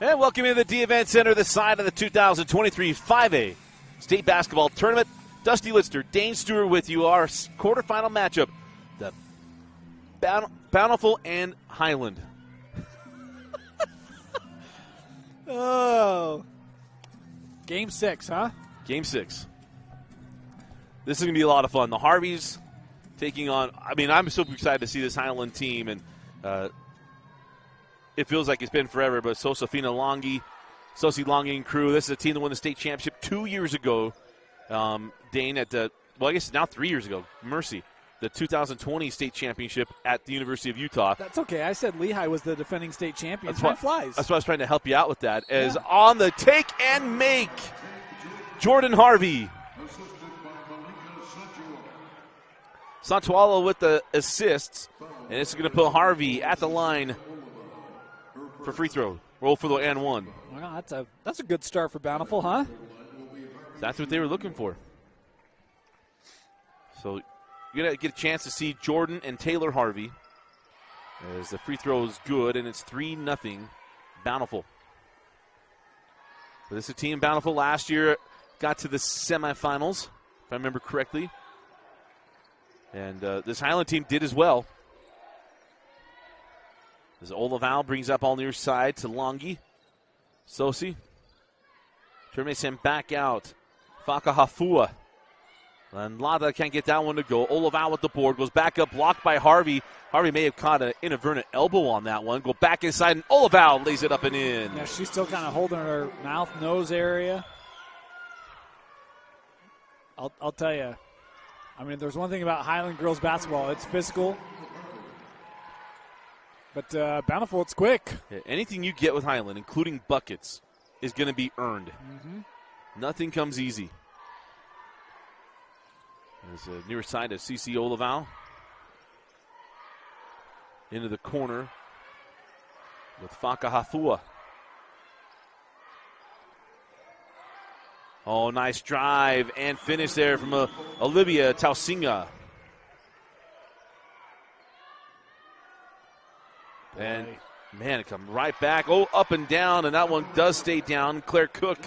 And welcome into the D-Event Center, the side of the 2023 5A State Basketball Tournament. Dusty Lister, Dane Stewart with you. Our quarterfinal matchup, the Bountiful and Highland. Oh. Game 6, huh? Game 6. This is going to be a lot of fun. The Harveys taking on, I'm so excited to see this Highland team, and it feels like it's been forever, but Sosi Longi and crew, this is a team that won the state championship 2 years ago. Dane, I guess now 3 years ago, Mercy, the 2020 state championship at the University of Utah. That's okay. I said Lehigh was the defending state champion. Time flies. That's why I was trying to help you out with that. As on the take and make, Jordan Harvey. Santualo with the assists, and it's going to put Harvey at the line for free throw. Roll for the and one. Wow, that's a good start for Bountiful, huh? That's what they were looking for. So you're going to get a chance to see Jordan and Taylor Harvey as the free throw is good, and it's 3-0 Bountiful. But this is a team Bountiful last year got to the semifinals, if I remember correctly. And this Highland team did as well. As Olaval brings up all near side to Longi. Sosi. Terminates him back out. Fakahafua. And Lada can't get that one to go. Olaval with the board. Goes back up, blocked by Harvey. Harvey may have caught an inadvertent elbow on that one. Go back inside, and Olaval lays it up and in. Yeah, she's still kind of holding her mouth, nose area. I'll tell you. There's one thing about Highland girls basketball. It's physical. But Bountiful, it's quick. Yeah, anything you get with Highland, including buckets, is going to be earned. Mm-hmm. Nothing comes easy. There's a near side of CC Olaval. Into the corner with Fakahafua. Oh, nice drive and finish there from Olivia Tausinga. And, man, it comes right back. Oh, up and down, and that one does stay down. Claire Cook.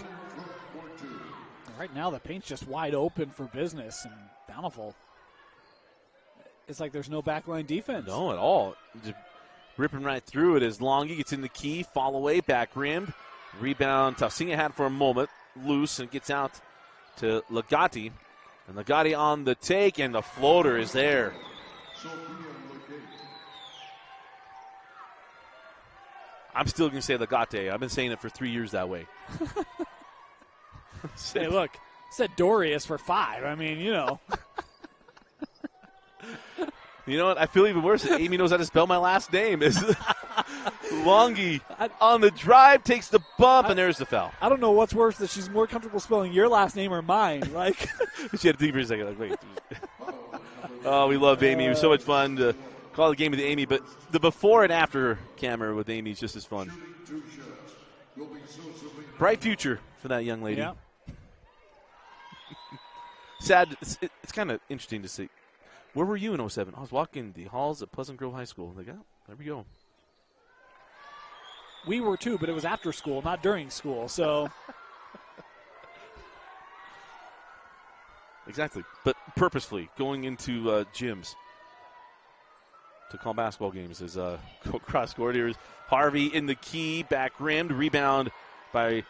Right now the paint's just wide open for business, and Bountiful, it's like there's no backline defense. No, at all. Just ripping right through it as Longi gets in the key, fall away, back rimmed. Rebound Tausinga had for a moment. Loose and gets out to Legati. And Legati on the take, and the floater is there. I'm still going to say Legate. I've been saying it for 3 years that way. Hey, look, said Dorius for 5. You know what? I feel even worse. Amy knows how to spell my last name. Is Longi on the drive, takes the bump, and there's the foul. I don't know what's worse, that she's more comfortable spelling your last name or mine. She had to think for a second. Like, wait. Oh, we love Amy. It was so much fun to call the game with Amy, but the before and after camera with Amy is just as fun. Bright future for that young lady. Yeah. Sad. It's kind of interesting to see. Where were you in 07? I was walking the halls at Pleasant Grove High School. Like, oh, there we go. We were too, but it was after school, not during school. So, exactly. But purposefully going into gyms to call basketball games as go cross court. Here's Harvey in the key, back rimmed, rebound by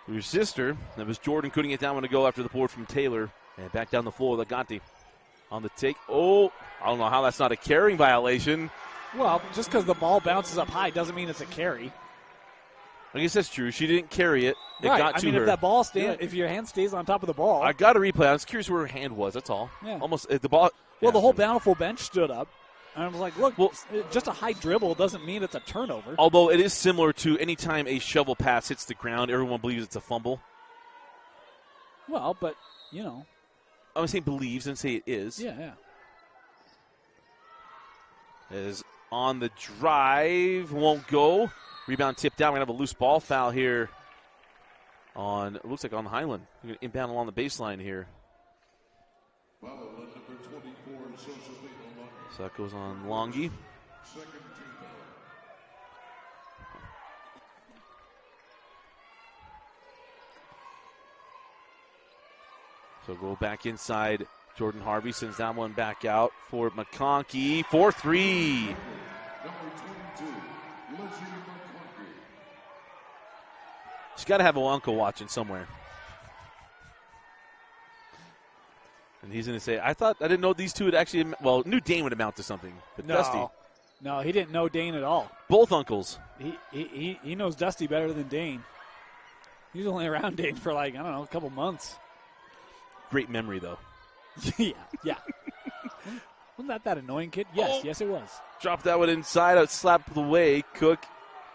your sister. That was Jordan. Couldn't get that one to go after the board from Taylor. And back down the floor, Legati on the take. Oh, I don't know how that's not a carrying violation. Well, just because the ball bounces up high doesn't mean it's a carry. I guess that's true. She didn't carry it. It got to her. If that ball if your hand stays on top of the ball. I got a replay. I was curious where her hand was. That's all. Yeah. Almost the ball. Well, the whole Bountiful bench stood up. And I was like, look, just a high dribble doesn't mean it's a turnover. Although it is similar to any time a shovel pass hits the ground, everyone believes it's a fumble. Well, but, I'm saying believes and say it is. Yeah. Is on the drive, won't go. Rebound tipped out. We're going to have a loose ball foul here on, it looks like on Highland. We're going to inbound along the baseline here. So that goes on Longi. So go back inside. Jordan Harvey sends that one back out for McConkey. 4-3. She's got to have an uncle watching somewhere. And he's going to say, I didn't know these two would actually, well, knew Dane would amount to something. But Dusty. No, he didn't know Dane at all. Both uncles. He knows Dusty better than Dane. He was only around Dane for a couple months. Great memory, though. yeah. Wasn't that annoying kid? Yes, it was. Drop that one inside, out slap away. Cook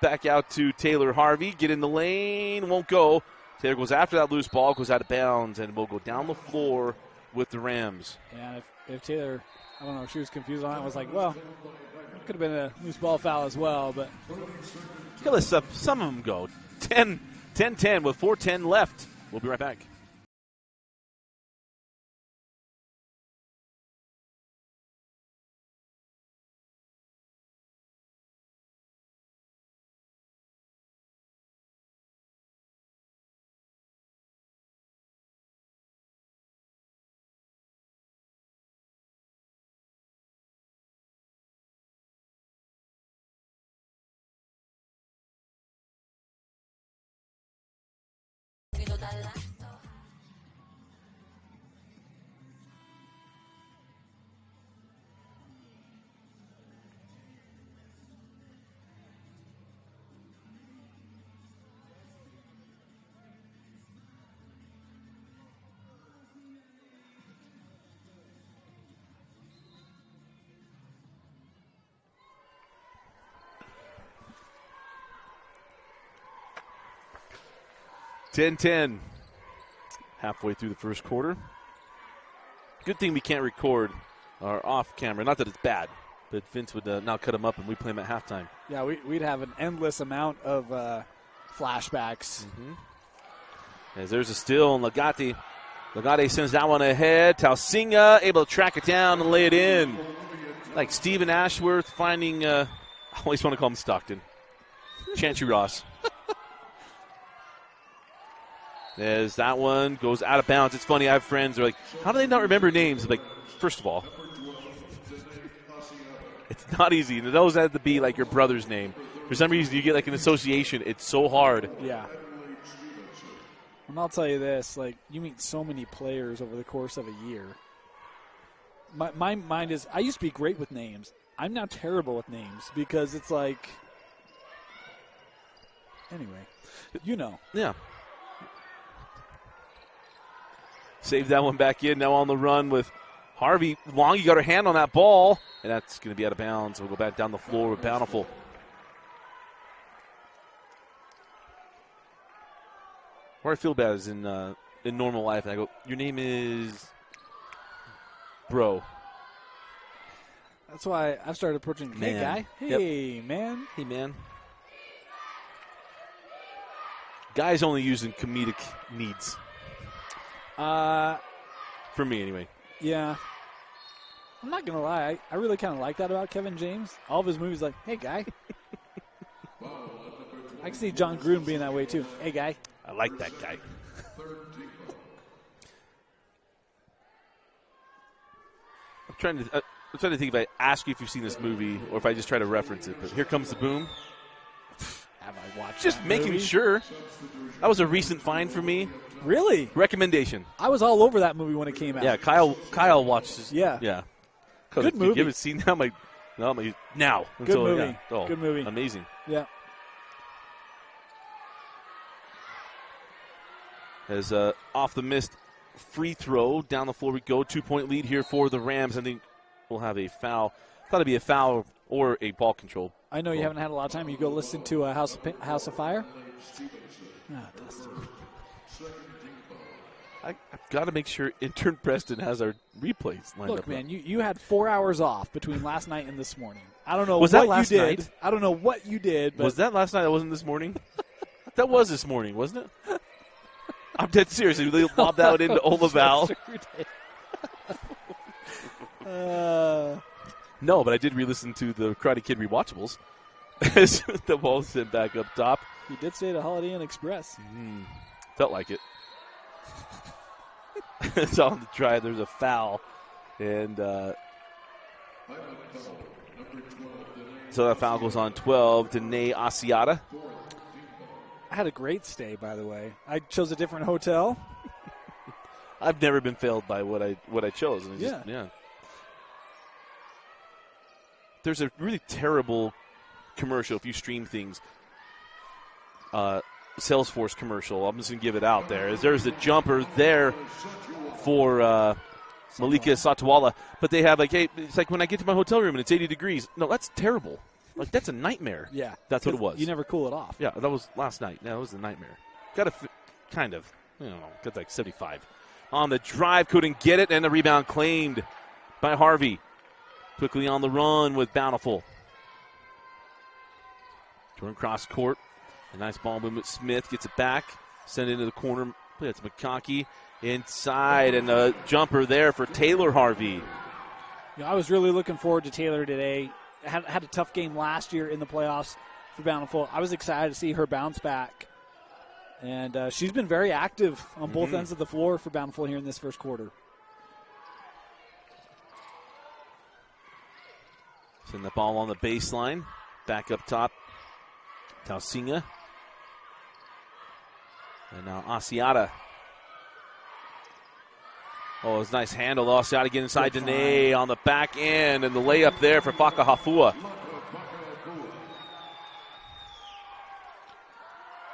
back out to Taylor Harvey. Get in the lane, won't go. Taylor goes after that loose ball, goes out of bounds, and will go down the floor with the Rams. Yeah, if Taylor, I don't know if she was confused on it, I was like, well, it could have been a loose ball foul as well, but. Some of them go. 10-10 with 4:10 left. We'll be right back. (10-10) halfway through the first quarter. Good thing we can't record our off camera. Not that it's bad, but Vince would now cut them up and we play them at halftime. Yeah, we'd have an endless amount of flashbacks. Mm-hmm. As there's a steal, and Legate sends that one ahead. Tausinga able to track it down and lay it in. Like Stephen Ashworth finding, I always want to call him Stockton. Chantry Ross. As that one goes out of bounds. It's funny, I have friends who are like, how do they not remember names? I'm like, first of all, it's not easy. Those have to be like your brother's name. For some reason, you get like an association. It's so hard. Yeah. And I'll tell you this, like, you meet so many players over the course of a year. My mind is, I used to be great with names. I'm now terrible with names because it's like, anyway, you know. Yeah. Save that one back in. Now on the run with Harvey. Long, you got her hand on that ball, and that's going to be out of bounds. We'll go back down the floor with Bountiful. Where I feel bad is in normal life, and I go, your name is Bro. That's why I've started approaching, hey, guy. Hey, man. Hey, man. Guys only using comedic needs. For me, anyway. Yeah. I'm not going to lie. I really kind of like that about Kevin James. All of his movies like, hey, guy. I can see John Gruden being that way, too. Hey, guy. I like that guy. I'm trying to think if I ask you if you've seen this movie or if I just try to reference it. But Here Comes the Boom. Have I watched Just that making movie? sure. That was a recent find for me. Really? Recommendation. I was all over that movie when it came out. Yeah, Kyle watched. Yeah. Yeah. Good movie. You haven't seen that? I'm like, no, now. Good movie. Yeah. Oh, good movie. Amazing. Yeah. As off the missed free throw, down the floor we go. 2-point lead here for the Rams. I think we'll have a foul. Thought it'd be a foul or a ball control. I know you haven't had a lot of time. You go listen to House of Fire. Dusty. I've got to make sure intern Preston has our replays lined up. Look, man, you had 4 hours off between last night and this morning. I don't know Was what that last you did. night? I don't know what you did. But Was that last night? That wasn't this morning? That was this morning, wasn't it? I'm dead serious. They lobbed that into Olaval. No, but I did re-listen to the Karate Kid rewatchables. As the ball sent back up top. You did stay at a Holiday Inn Express. Felt like it. It's on the drive. There's a foul. And so that foul goes on 12. Danae Asiata. I had a great stay, by the way. I chose a different hotel. I've never been failed by what I chose. And yeah. There's a really terrible commercial if you stream things. Salesforce commercial. I'm just going to give it out there. There's a jumper there for Malika Satwala. But they have hey, it's like when I get to my hotel room and it's 80 degrees. No, that's terrible. That's a nightmare. Yeah. That's what it was. You never cool it off. Yeah, that was last night. Yeah, that was a nightmare. Got kind of. Got like 75. On the drive, couldn't get it, and the rebound claimed by Harvey. Quickly on the run with Bountiful. Turn cross court. A nice ball movement. Smith gets it back. Send it into the corner. It's McConkey inside, and a jumper there for Taylor Harvey. I was really looking forward to Taylor today. Had a tough game last year in the playoffs for Bountiful. I was excited to see her bounce back. And she's been very active on both ends of the floor for Bountiful here in this first quarter. Send the ball on the baseline. Back up top. Tausinga. And now Asiata. Oh, it was a nice handle. Asiata getting inside Danae on the back end. And the layup there for Fakahafua.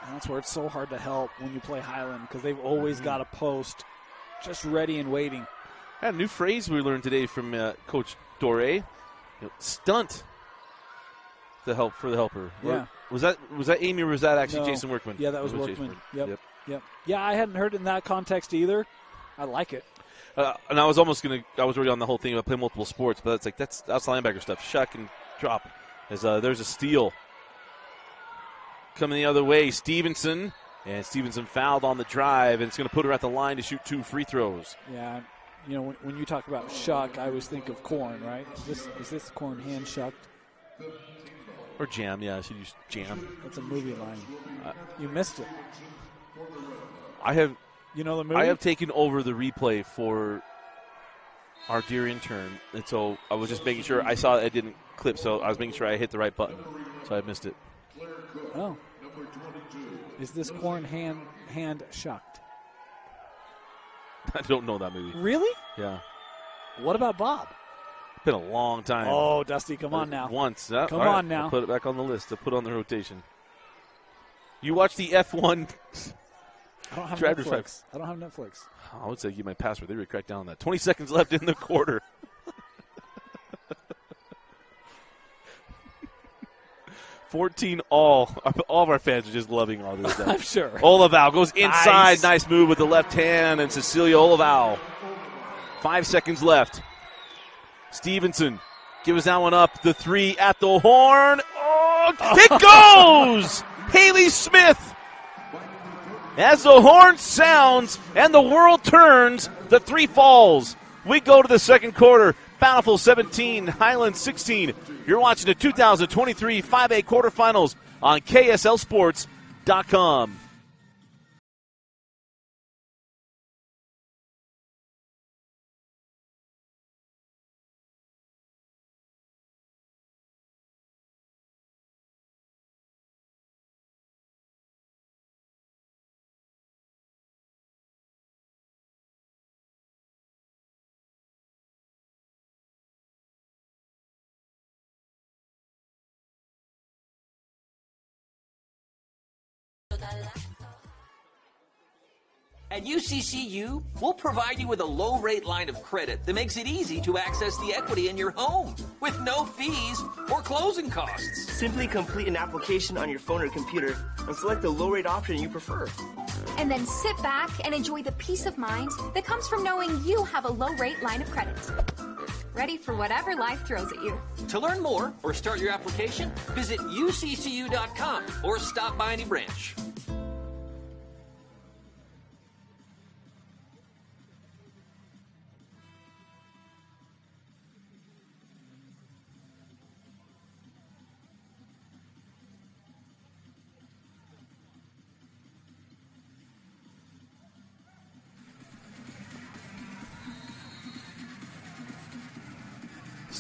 And that's where it's so hard to help when you play Highland because they've always got a post just ready and waiting. I had a new phrase we learned today from Coach Doré. Stunt the helper. Yeah. Was that Amy or was that actually Jason Workman? Yeah, that was Workman. Yep. Yeah, I hadn't heard it in that context either. I like it. And I was already on the whole thing about playing multiple sports, but that's linebacker stuff. Shuck and drop. As there's a steal. Coming the other way, Stevenson. And Stevenson fouled on the drive, and it's going to put her at the line to shoot 2 free throws. Yeah, when you talk about shuck, I always think of corn, right? Is this corn hand shucked? Or jam, yeah, I should use jam. That's a movie line. You missed it. I have. You know the movie? I have taken over the replay for our dear intern, and so I was just making sure I saw it didn't clip, so I was making sure I hit the right button, so I missed it. Oh. Is this corn hand shucked? I don't know that movie. Really? Yeah. What about Bob? It's been a long time. Oh, Dusty, come on now. Once. Come on now. I'll put it back on the list to put on the rotation. You watch the F1. I don't have Netflix. I don't have Netflix. I would say give my password. They would crack down on that. 20 seconds left in the quarter. 14 all. All of our fans are just loving all this stuff. I'm sure. Olivau goes inside. Nice move with the left hand, and Cecilia Olivau. 5 seconds left. Stevenson gives that one up. The 3 at the horn. Oh, it goes! Haley Smith. As the horn sounds and the world turns, the 3 falls. We go to the second quarter. Bountiful 17, Highland 16. You're watching the 2023 5A quarterfinals on KSLSports.com. At UCCU, we'll provide you with a low-rate line of credit that makes it easy to access the equity in your home with no fees or closing costs. Simply complete an application on your phone or computer and select the low-rate option you prefer. And then sit back and enjoy the peace of mind that comes from knowing you have a low-rate line of credit. Ready for whatever life throws at you. To learn more or start your application, visit uccu.com or stop by any branch.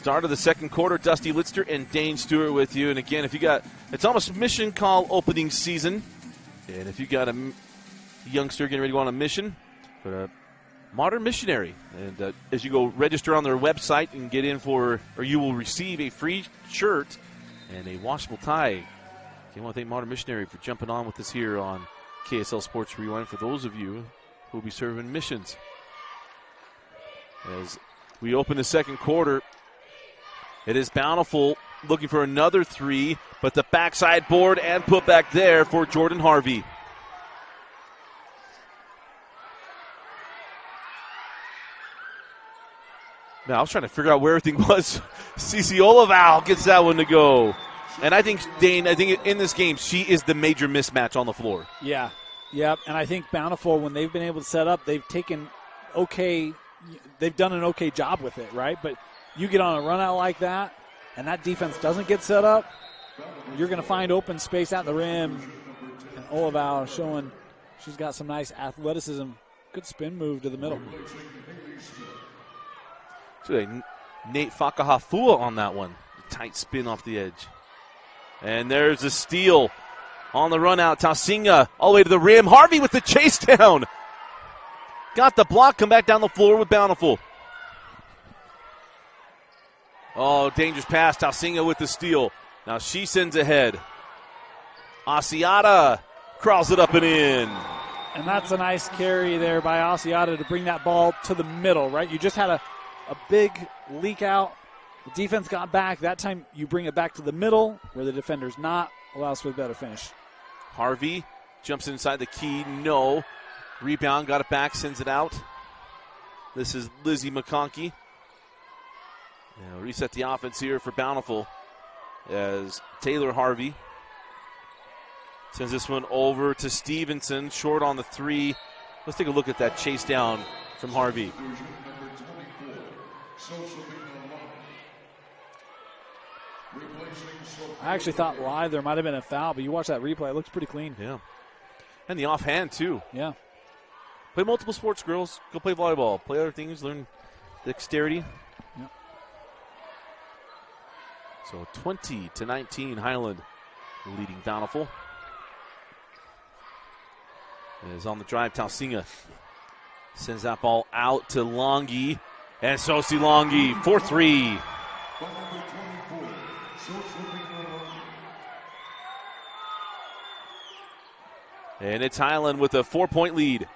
Start of the second quarter, Dusty Litster and Dane Stewart with you. And again, if you got, it's almost mission call opening season. And if you got a youngster getting ready to go on a mission, but a modern missionary. And as you go register on their website and get in for, or you will receive a free shirt and a washable tie. I want to thank Modern Missionary for jumping on with us here on KSL Sports Rewind for those of you who will be serving missions. As we open the second quarter, it is Bountiful looking for another three, but the backside board and put back there for Jordan Harvey. Now, I was trying to figure out where everything was. Cece Olival gets that one to go. And I think, Dane, in this game, she is the major mismatch on the floor. Yeah. Yep. And I think Bountiful, when they've been able to set up, they've done an okay job with it, right? But you get on a run out like that, and that defense doesn't get set up, you're going to find open space at the rim. And Olival showing she's got some nice athleticism. Good spin move to the middle. So Nate Fakahafua on that one. Tight spin off the edge. And there's a steal on the run out. Tausinga all the way to the rim. Harvey with the chase down. Got the block, come back down the floor with Bountiful. Oh, dangerous pass. Tausinga with the steal. Now she sends ahead. Asiata crawls it up and in. And that's a nice carry there by Asiata to bring that ball to the middle, right? You just had a big leak out. The defense got back. That time you bring it back to the middle where the defender's not. Allows for a better finish. Harvey jumps inside the key. No. Rebound, got it back, sends it out. This is Lizzie McConkey. Reset the offense here for Bountiful as Taylor Harvey sends this one over to Stevenson. Short on the three. Let's take a look at that chase down from Harvey. I actually thought live there might have been a foul, but you watch that replay, it looks pretty clean. Yeah. And the offhand, too. Yeah. Play multiple sports, girls. Go play volleyball. Play other things. Learn dexterity. Yeah. So 20-19, Highland leading Bountiful. Is on the drive. Tausinga sends that ball out to Longi. And Sosi Longi, 4-3. And it's Highland with a 4-point lead.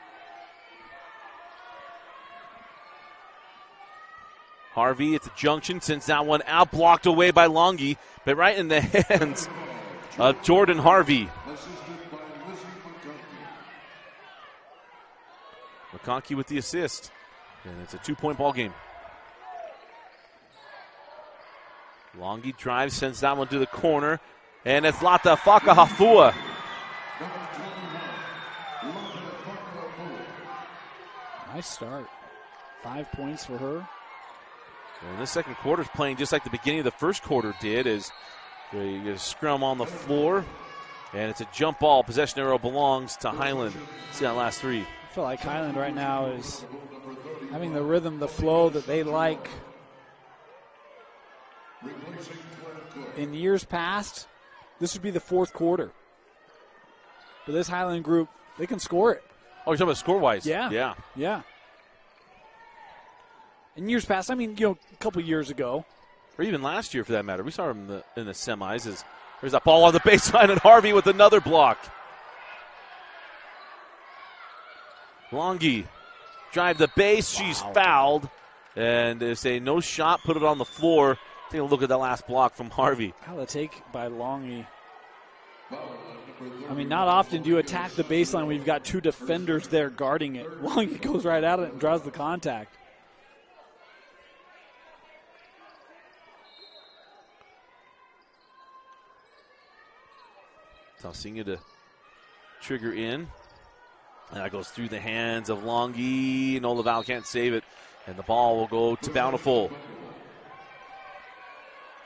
Harvey at the junction sends that one out, blocked away by Longi, but right in the hands of Jordan Harvey. McConkey with the assist. And it's a 2-point ball game. Longi drives, sends that one to the corner. And it's Lata Fakahafua. Nice start. 5 points for her. And this second quarter is playing just like the beginning of the first quarter did, as they get a scrum on the floor. And it's a jump ball. Possession arrow belongs to Highland. See that last three. I feel like Highland right now is having the rhythm, the flow that they like. In years past, this would be the fourth quarter. But this Highland group, they can score it. Oh, you're talking about score-wise? Yeah. In years past, I mean, a couple years ago. Or even last year, for that matter. We saw him in the semis. There's that ball on the baseline, and Harvey with another block. Longi drive the base. She's fouled. And they say no shot, put it on the floor. Take a look at that last block from Harvey. How the take by Longi. I mean, not often do you attack the baseline when you've got two defenders there guarding it. Longi goes right at it and draws the contact. Tausinga to trigger in. And that goes through the hands of Longi. And Olival can't save it. And the ball will go to Bountiful.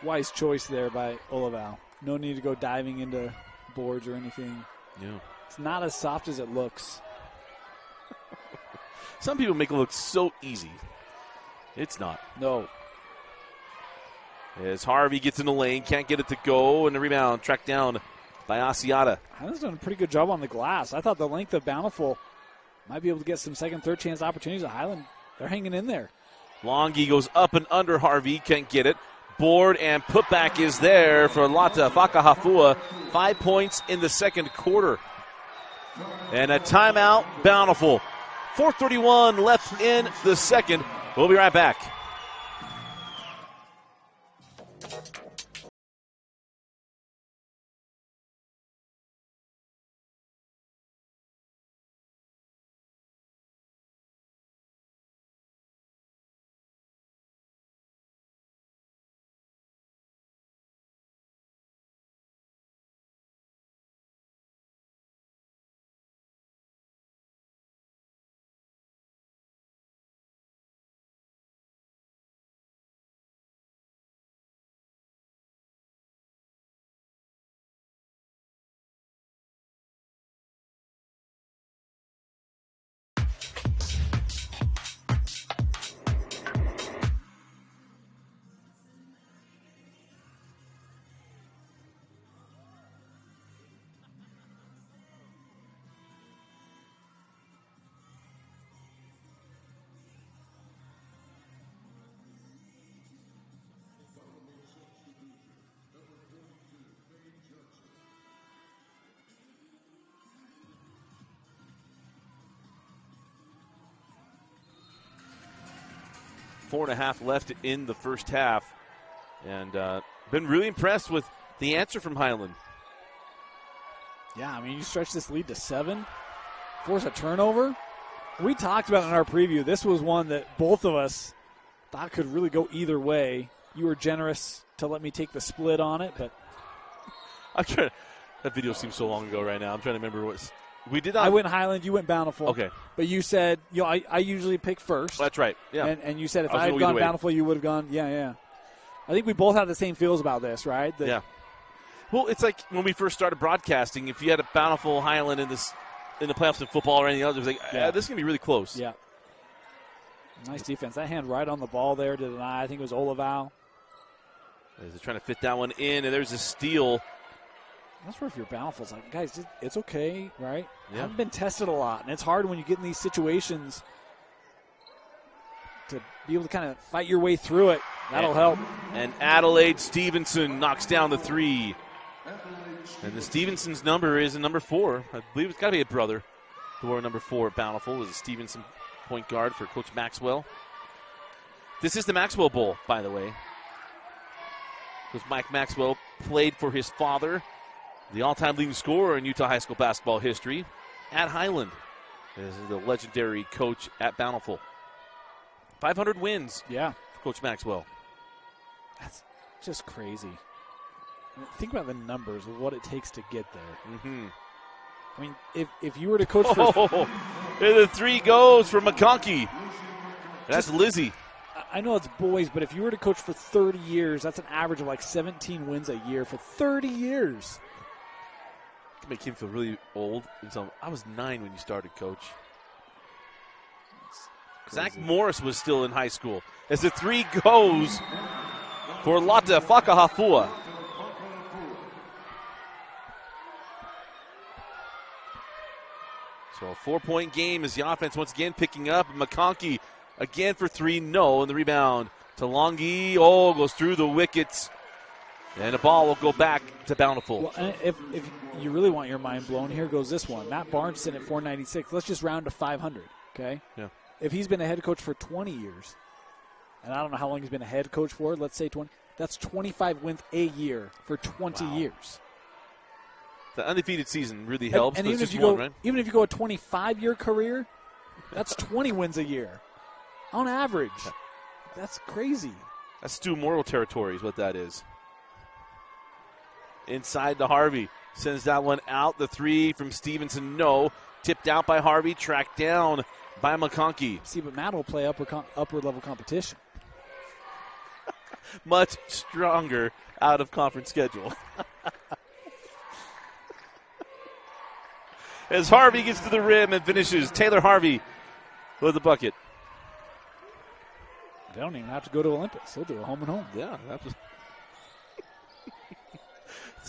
Wise choice there by Olival. No need to go diving into boards or anything. Yeah. It's not as soft as it looks. Some people make it look so easy. It's not. No. As Harvey gets in the lane, can't get it to go, and the rebound tracked down by Asiata. Highland's done a pretty good job on the glass. I thought the length of Bountiful might be able to get some second, third chance opportunities. At Highland, they're hanging in there. Longy goes up and under Harvey, can't get it. Board and putback is there for Lata Fakahafua. 5 points in the second quarter. And a timeout, Bountiful. 4:31 left in the second. We'll be right back. Four and a half left in the first half. And been really impressed with the answer from Highland. Yeah, I mean, you stretch this lead to 7, force a turnover. We talked about it in our preview. This was one that both of us thought could really go either way. You were generous to let me take the split on it, but I'm trying. That video seems so long ago right now. I'm trying to remember what we did. I went Highland, you went Bountiful. Okay. But you said, I usually pick first. That's right. Yeah. And you said if I had gone Bountiful, you would have gone, yeah. I think we both have the same feels about this, right? Yeah. Well, it's like when we first started broadcasting, if you had a Bountiful Highland in the playoffs in football or anything else, it was like, this is going to be really close. Yeah. Nice defense. That hand right on the ball there to deny. I think it was Olivau. They're trying to fit that one in, and there's a steal. That's where if you're Bountiful, it's like, guys, it's okay, right? Yeah. I've been tested a lot, and it's hard when you get in these situations to be able to kind of fight your way through it. That'll help. And Adelaide Stevenson knocks down the three. And the Stevenson's number is a number 4. I believe it's got to be a brother who wore number 4 at Bountiful. Is a Stevenson point guard for Coach Maxwell. This is the Maxwell Bowl, by the way. Because Mike Maxwell played for his father, the all-time leading scorer in Utah high school basketball history, at Highland. This is the legendary coach at Bountiful. 500 wins. Yeah. For Coach Maxwell. That's just crazy. I mean, think about the numbers of what it takes to get there. Mm-hmm. I mean, if you were to coach for... the 3 goes for McConkey. That's Lizzie. I know it's boys, but if you were to coach for 30 years, that's an average of like 17 wins a year for 30 years. It can make him feel really old. I was 9 when you started, Coach. Zach Morris was still in high school. As the 3 goes for Lata Fakahafua. So a 4-point game as the offense once again picking up. McConkey again for 3, no. And the rebound to Longy. Goes through the wickets. And the ball will go back to Bountiful. Well, and if you really want your mind blown, here goes this one. Matt Barnes sitting at 496. Let's just round to 500, okay? Yeah. If he's been a head coach for 20 years, and I don't know how long he's been a head coach for, let's say 20, that's 25 wins a year for 20 years. The undefeated season really helps. And even if you go, right? Even if you go a 25-year career, that's 20 wins a year on average. That's crazy. That's Stu Morrill territory is what that is. Inside to Harvey. Sends that one out. The 3 from Stevenson, no. Tipped out by Harvey. Tracked down by McConkey. See, but Matt will play upward-level competition. Much stronger out-of-conference schedule. As Harvey gets to the rim and finishes. Taylor Harvey with the bucket. They don't even have to go to Olympus. They'll do a home and home. Yeah,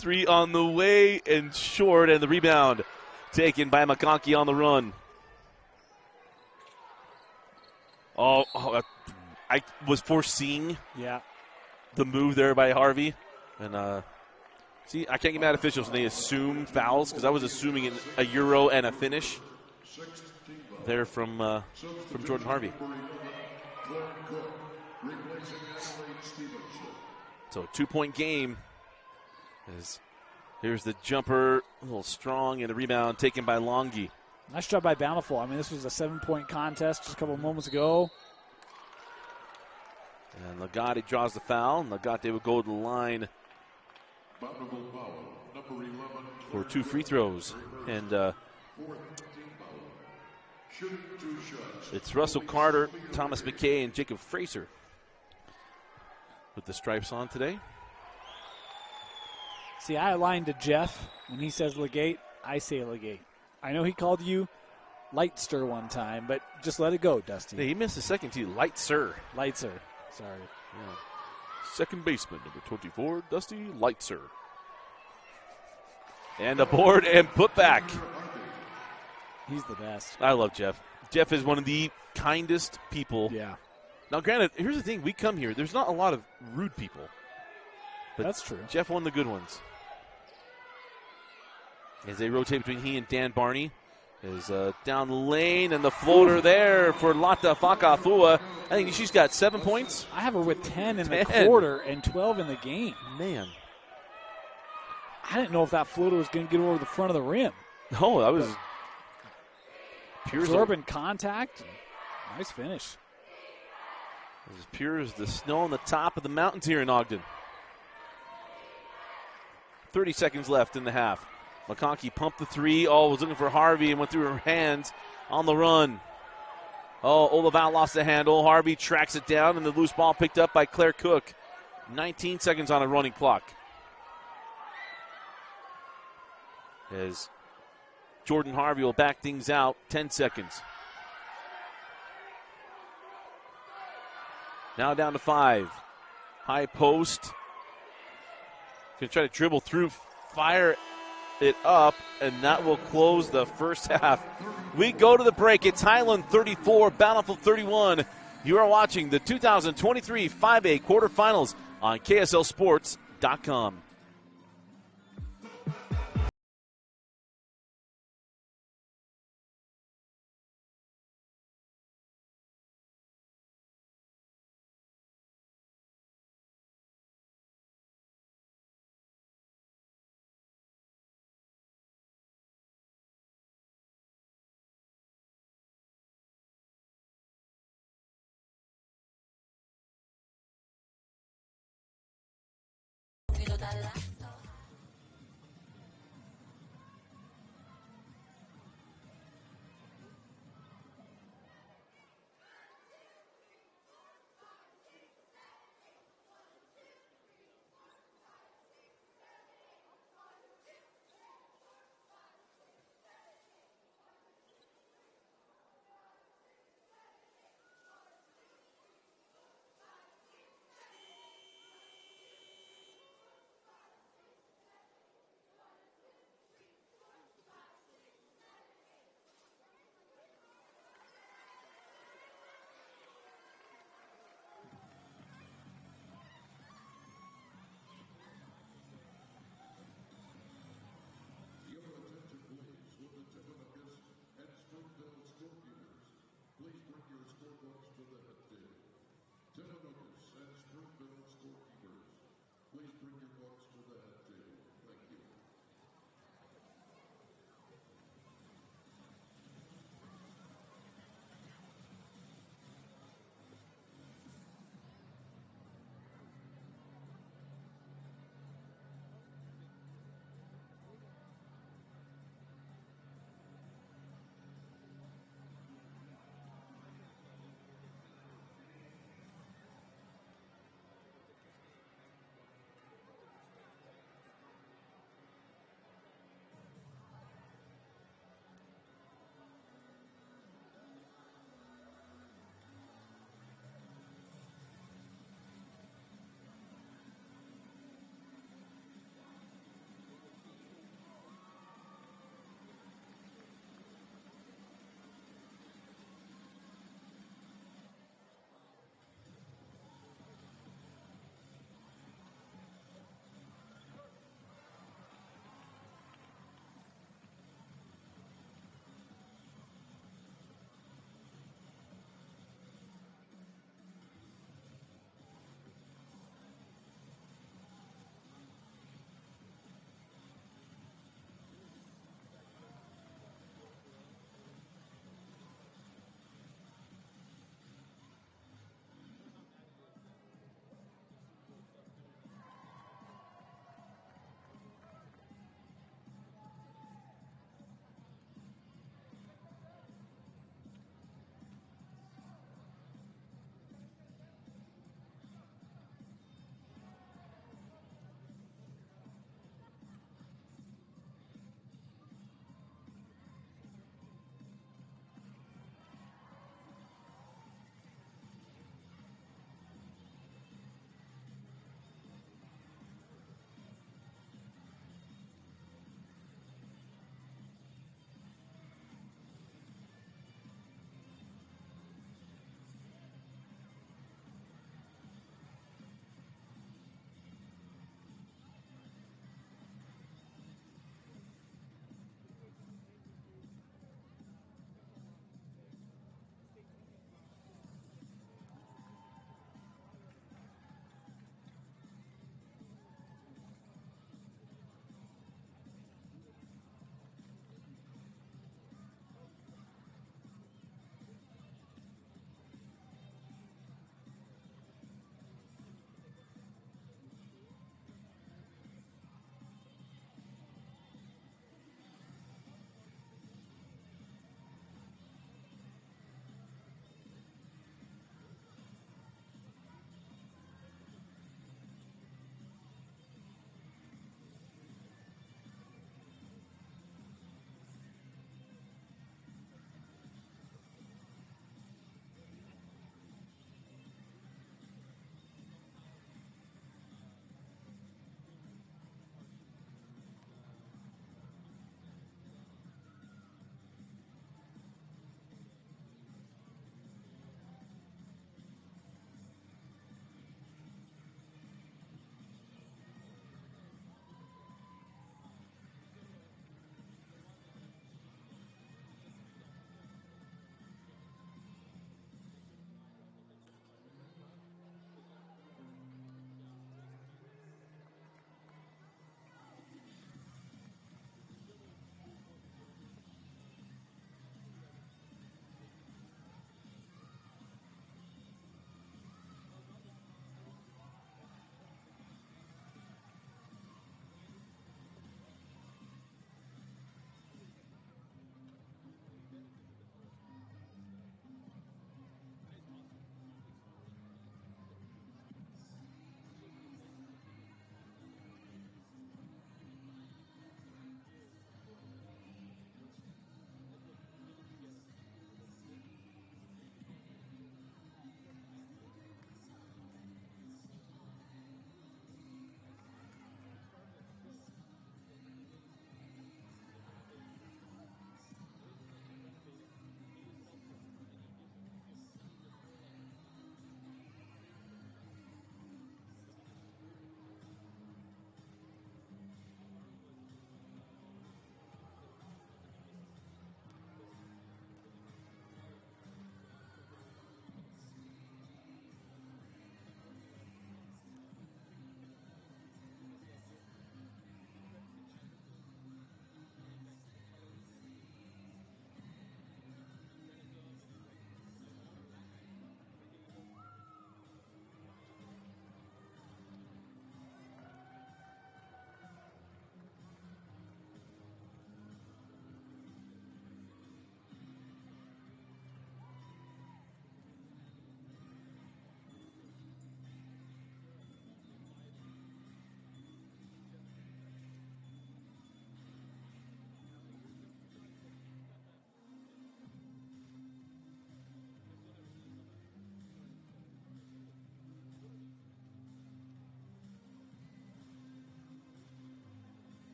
Three on the way and short, and the rebound taken by McConkey on the run. I was foreseeing the move there by Harvey. And see, I can't get mad at officials when they assume fouls, because I was assuming a Euro and a finish there from Jordan Harvey. So a 2-point game. Here's the jumper, a little strong, and the rebound taken by Longy. Nice job by Bountiful. I mean, this was a 7-point contest just a couple of moments ago. And Legate draws the foul, and Legate will go to the line for 2 free throws. And it's Russell Carter, Thomas McKay, and Jacob Fraser with the stripes on today. See, I aligned to Jeff. When he says Legate, I say Legate. I know he called you Lightster one time, but just let it go, Dusty. Yeah, he missed the second tee. Lightser. Lightser. Sorry. Yeah. Second baseman, number 24, Dusty Lightser. And aboard and put back. He's the best. I love Jeff. Jeff is one of the kindest people. Yeah. Now, granted, here's the thing. We come here. There's not a lot of rude people. But that's true. Jeff won the good ones. As they rotate between he and Dan Barney. Is down the lane, and the floater there for Lata Fakafua. I think she's got 7 points. I have her with 10 in the quarter and 12 in the game. Man. I didn't know if that floater was going to get over the front of the rim. No, that was pure absorbing contact. Nice finish. It was as pure as the snow on the top of the mountains here in Ogden. 30 seconds left in the half. McConkey pumped the three. Was looking for Harvey and went through her hands on the run. Olival lost the handle. Harvey tracks it down, and the loose ball picked up by Claire Cook. 19 seconds on a running clock. As Jordan Harvey will back things out, 10 seconds. Now down to 5. High post. Going to try to dribble through, fire it up, and that will close the first half. We go to the break. It's Highland 34, Bountiful 31. You are watching the 2023 5A quarterfinals on KSLSports.com.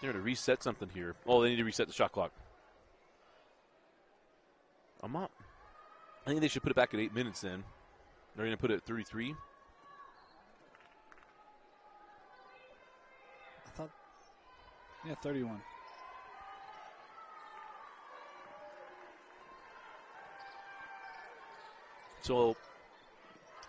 They're going to reset something here. Oh, they need to reset the shot clock. I'm not. I think they should put it back at 8 minutes then. They're going to put it at 33. I thought, 31. So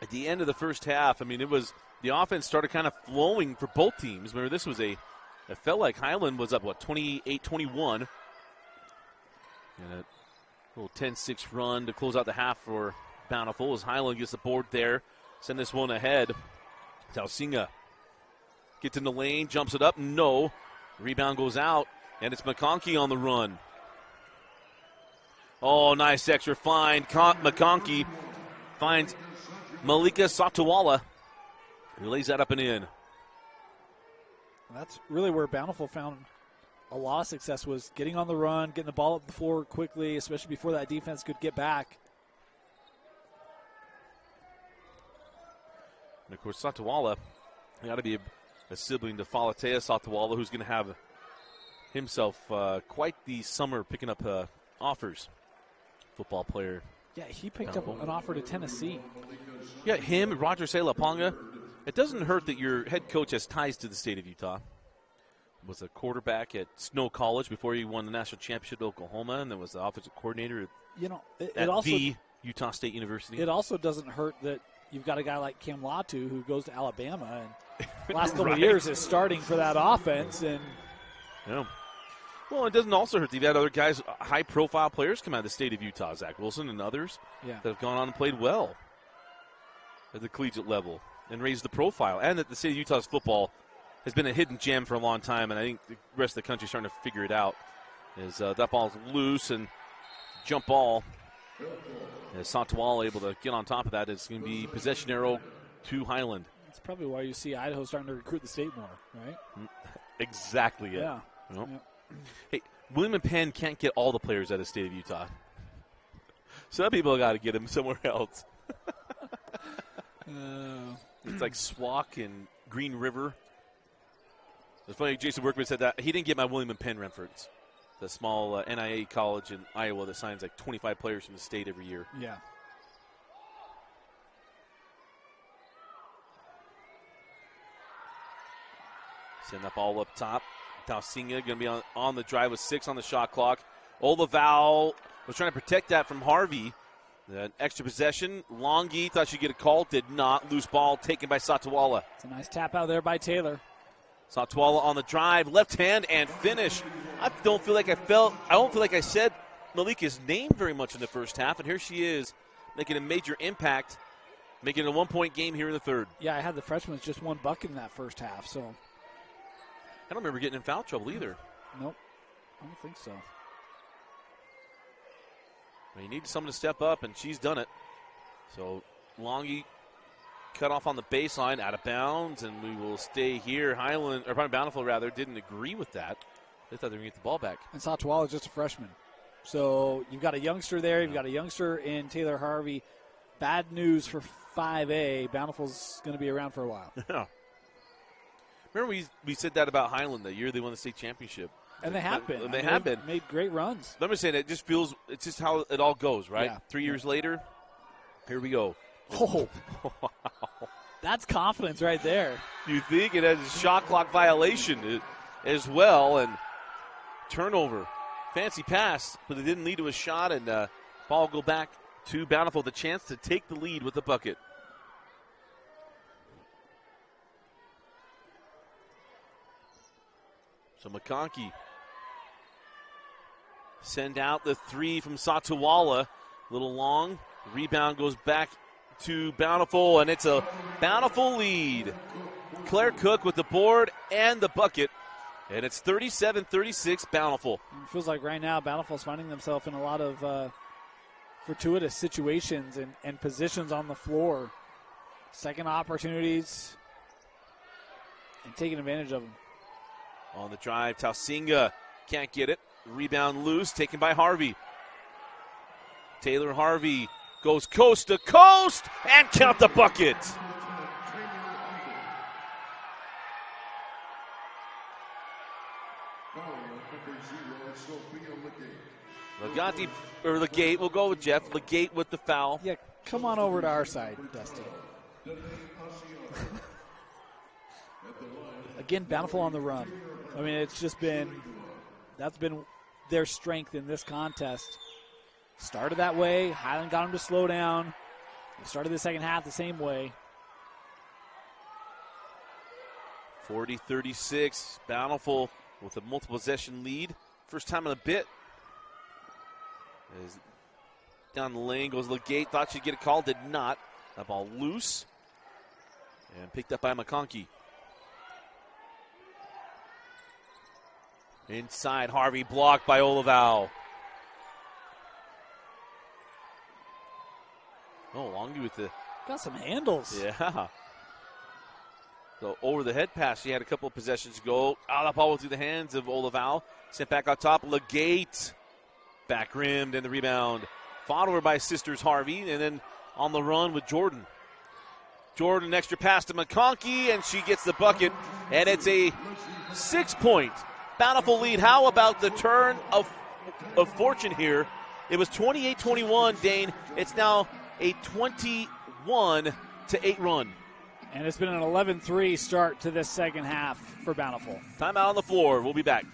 at the end of the first half, I mean, the offense started kind of flowing for both teams. Remember, it felt like Highland was up, 28-21. And a little 10-6 run to close out the half for Bountiful as Highland gets the board there. Send this one ahead. Tausinga gets in the lane, jumps it up. No. Rebound goes out, and it's McConkey on the run. Oh, nice extra find. McConkey finds Malika Satawala. He lays that up and in. That's really where Bountiful found a lot of success, was getting on the run, getting the ball up the floor quickly, especially before that defense could get back. And, of course, Satawala, got to be a sibling to Falatea Satawala, who's going to have himself quite the summer picking up offers. Football player. Yeah, he picked up an offer to Tennessee. Yeah, him, Roger Selaponga. It doesn't hurt that your head coach has ties to the state of Utah. Was a quarterback at Snow College before he won the national championship at Oklahoma, and then was the offensive coordinator at the Utah State University. It also doesn't hurt that you've got a guy like Cam Latu who goes to Alabama and last couple of years is starting for that offense. And yeah. Well, it doesn't also hurt that you've had other guys, high-profile players come out of the state of Utah, Zach Wilson and others that have gone on and played well at the collegiate level and raised the profile. And that the state of Utah's football has been a hidden gem for a long time, and I think the rest of the country is starting to figure it out. As that ball's loose and jump ball. As Satawala able to get on top of that, it's going to be possession arrow to Highland. That's probably why you see Idaho starting to recruit the state more, right? Exactly it. Yeah. Yep. Yeah. Hey, William and Penn can't get all the players out of the state of Utah. Some people got to get them somewhere else. It's like Swauk and Green River. It's funny, Jason Workman said that he didn't get my William and Penn reference. The small NIA college in Iowa that signs like 25 players from the state every year. Yeah. Send that ball up top. Tausinga going to be on the drive with 6 on the shot clock. Olaval was trying to protect that from Harvey. That extra possession. Longy thought she'd get a call. Did not. Loose ball taken by Satawala. It's a nice tap out there by Taylor. Satawala on the drive. Left hand and finish. I don't feel like I said Malika's name very much in the first half. And here she is making a major impact. Making it a 1-point game here in the third. Yeah, I had the freshmen with just 1 bucket in that first half. So I don't remember getting in foul trouble either. Nope. I don't think so. You need someone to step up, and she's done it. So Longy cut off on the baseline, out of bounds, and we will stay here. Highland, or probably Bountiful rather, didn't agree with that. They thought they were going to get the ball back. And Satawala is just a freshman. So you've got a youngster there. You've got a youngster in Taylor Harvey. Bad news for 5A. Bountiful's going to be around for a while. Yeah. Remember we said that about Highland the year they won the state championship. And they have been. They have been. Made great runs. Let me say that it's just how it all goes, right? Yeah. 3 years later, here we go. Oh, that's confidence right there. You think it has a shot clock violation as well, and turnover. Fancy pass, but it didn't lead to a shot, and ball go back to Bountiful, the chance to take the lead with the bucket. So McConkey send out the 3 from Satawala. A little long. Rebound goes back to Bountiful, and it's a Bountiful lead. Claire Cook with the board and the bucket, and it's 37-36 Bountiful. It feels like right now Bountiful's finding themselves in a lot of fortuitous situations and positions on the floor. Second opportunities and taking advantage of them. On the drive, Tausinga can't get it. Rebound loose, taken by Harvey. Taylor Harvey goes coast to coast and count the bucket. Legati, or Legate, we'll go with Jeff. Legate with the foul. Yeah, come on over to our side, Dusty. Again, Bountiful on the run. I mean, it's just been, that's been their strength in this contest. Started that way. Highland got them to slow down. They started the second half the same way. 40-36. Bountiful with a multiple possession lead. First time in a bit. As down the lane goes Legate. Thought she'd get a call. Did not. That ball loose. And picked up by McConkey. Inside, Harvey blocked by Olivau. Oh, Longy with the... Got some handles. Yeah. So over the head pass, she had a couple of possessions go. That ball went through the hands of Olivau. Sent back on top, Legate. Back rimmed and the rebound. Fought over by Sisters Harvey, and then on the run with Jordan. Jordan, extra pass to McConkey, and she gets the bucket. And it's a 6-point Bountiful lead. How about the turn of fortune here? It was 28-21, Dane. It's now a 21-8 run. And it's been an 11-3 start to this second half for Bountiful. Timeout on the floor. We'll be back.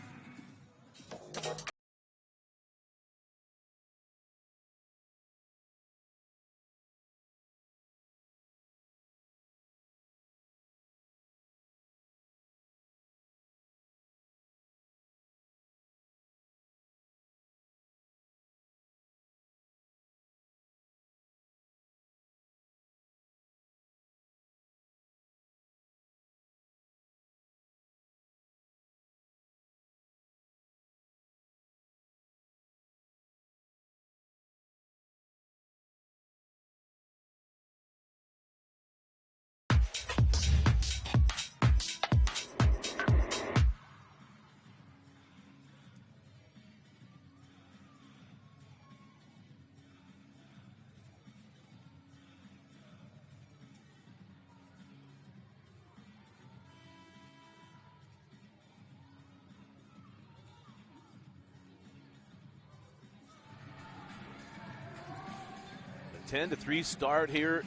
A 10-3 start here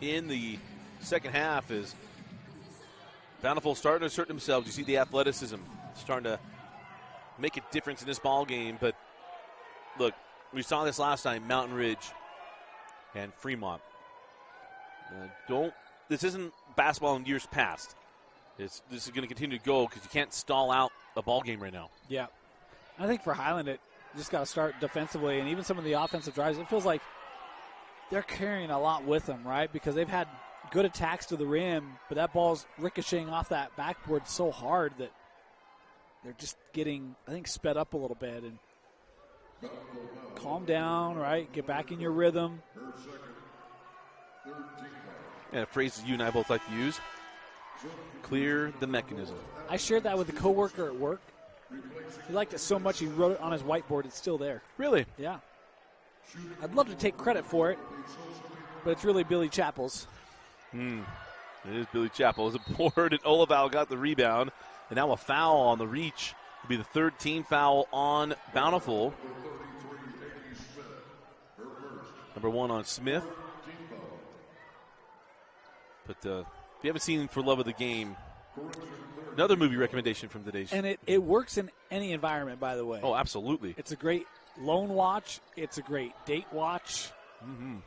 in the second half is Bountiful starting to assert themselves. You see the athleticism starting to make a difference in this ball game. But look, we saw this last time, Mountain Ridge and Fremont. This isn't basketball in years past. This is going to continue to go because you can't stall out a ball game right now. Yeah. I think for Highland, it just got to start defensively, and even some of the offensive drives, it feels like they're carrying a lot with them, right? Because they've had good attacks to the rim, but that ball's ricocheting off that backboard so hard that they're just getting, I think, sped up a little bit. And calm down, right? Get back in your rhythm. And a phrase you and I both like to use, clear the mechanism. I shared that with a coworker at work. He liked it so much he wrote it on his whiteboard. It's still there. Really? Yeah. I'd love to take credit for it, but it's really Billy Chappell's. It is Billy Chappell. It's a board, and Olivau got the rebound. And now a foul on the reach. It'll be the third team foul on Bountiful. Number 1 on Smith. But if you haven't seen For Love of the Game, another movie recommendation from today's show. And it works in any environment, by the way. Oh, absolutely. It's a great lone watch. It's a great date watch. One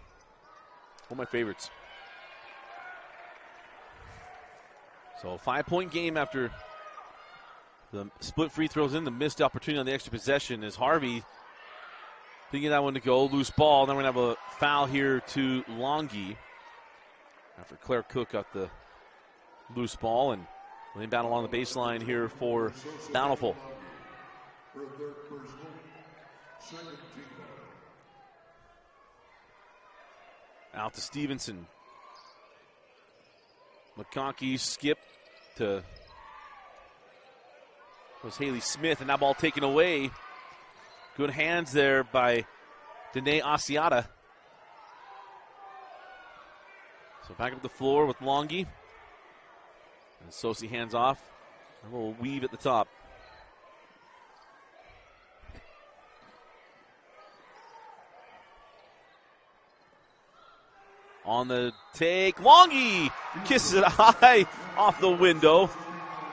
of my favorites. So 5-point game after the split free throws in, the missed opportunity on the extra possession is Harvey thinking that one to go. Loose ball. Then we're going to have a foul here to Longy after Claire Cook got the loose ball, and we'll inbound along the baseline here for Bountiful. Out to Stevenson. McConkey skip to was Haley Smith, and that ball taken away. Good hands there by Danae Asiata. So back up the floor with Longy. And Sosi hands off. A little weave at the top. On the take, Longy kisses it high off the window.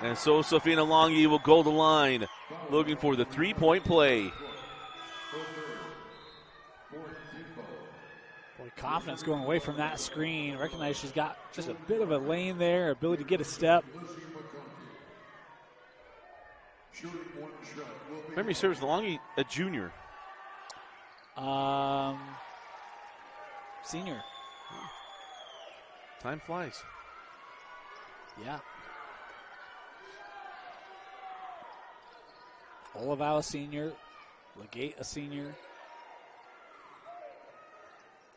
And so Sofina Longy will go the line, looking for the 3-point play. Boy, confidence going away from that screen. Recognize she's got just a bit of a lane there, ability to get a step. Memory serves Longy a junior. Senior. Time flies. Yeah. Olivau a senior. Legate a senior.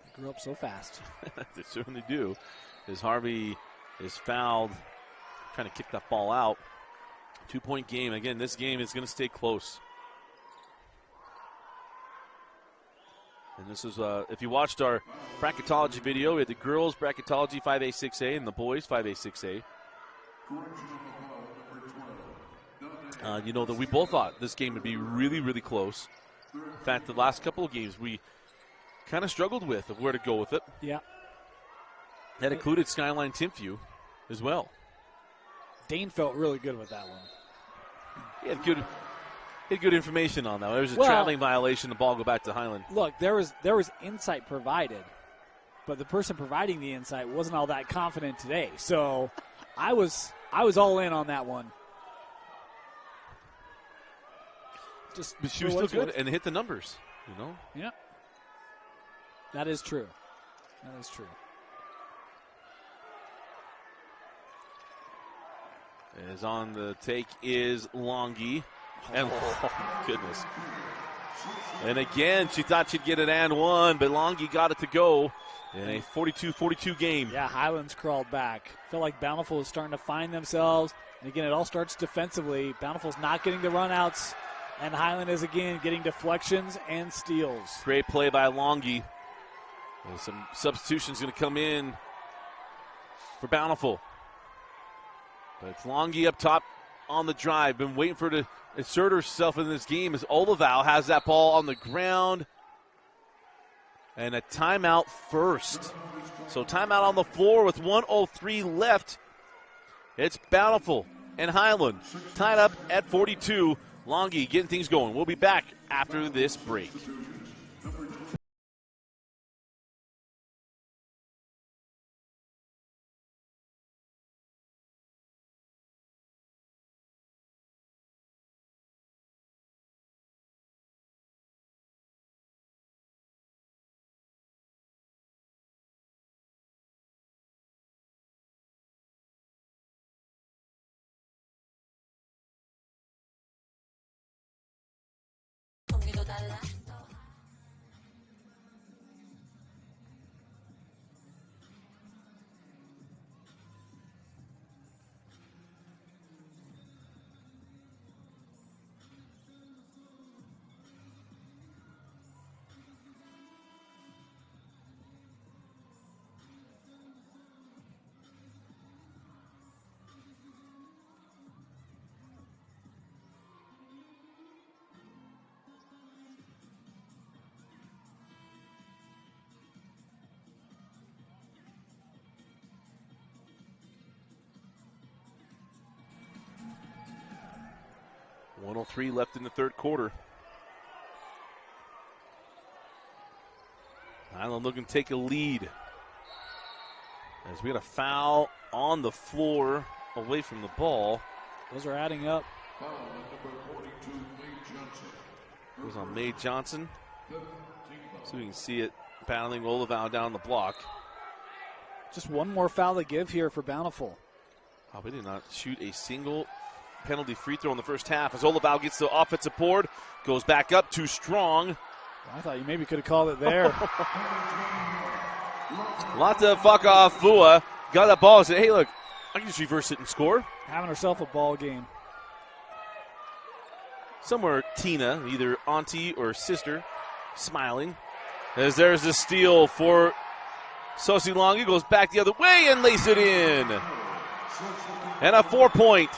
They grew up so fast. They certainly do. As Harvey is fouled, trying to kick that ball out. 2-point game. Again, this game is going to stay close. And this is, if you watched our bracketology video, we had the girls bracketology 5A, 6A, and the boys 5A, 6A. You know that we both thought this game would be really, really close. In fact, the last couple of games we kind of struggled with of where to go with it. Yeah. That included Skyline Timpview as well. Dane felt really good with that one. He had good information on that. There was a traveling violation. The ball go back to Highland. Look, there was insight provided, but the person providing the insight wasn't all that confident today. So I was all in on that one. But she was still good and hit the numbers, you know? Yeah. That is true. That is true. As on the take is Longy. And oh, goodness. And again, she thought she'd get it and one, but Longy got it to go in a 42-42 game. Yeah, Highlands crawled back. Felt like Bountiful is starting to find themselves. And again, it all starts defensively. Bountiful's not getting the runouts. And Highland is again getting deflections and steals. Great play by Longy. And some substitutions going to come in for Bountiful. But it's Longy up top on the drive. Been waiting for her to insert herself in this game as Olivau has that ball on the ground. And a timeout first. So timeout on the floor with 1:03 left. It's Bountiful and Highland tied up at 42. Longy getting things going. We'll be back after this break. .03 left in the third quarter. Highland looking to take a lead. As we got a foul on the floor away from the ball. Those are adding up. It was on Mae Johnson. So we can see it battling Olivau down the block. Just one more foul to give here for Bountiful. Oh, we did not shoot a single penalty free throw in the first half as Olivau gets the offensive board, goes back up too strong. Well, I thought you maybe could have called it there. Lata Fakafua got that ball and said, hey, look, I can just reverse it and score. Having herself a ball game. Somewhere Tina, either auntie or sister, smiling. As there's the steal for Sosi Longy, goes back the other way and lays it in. And a 4-point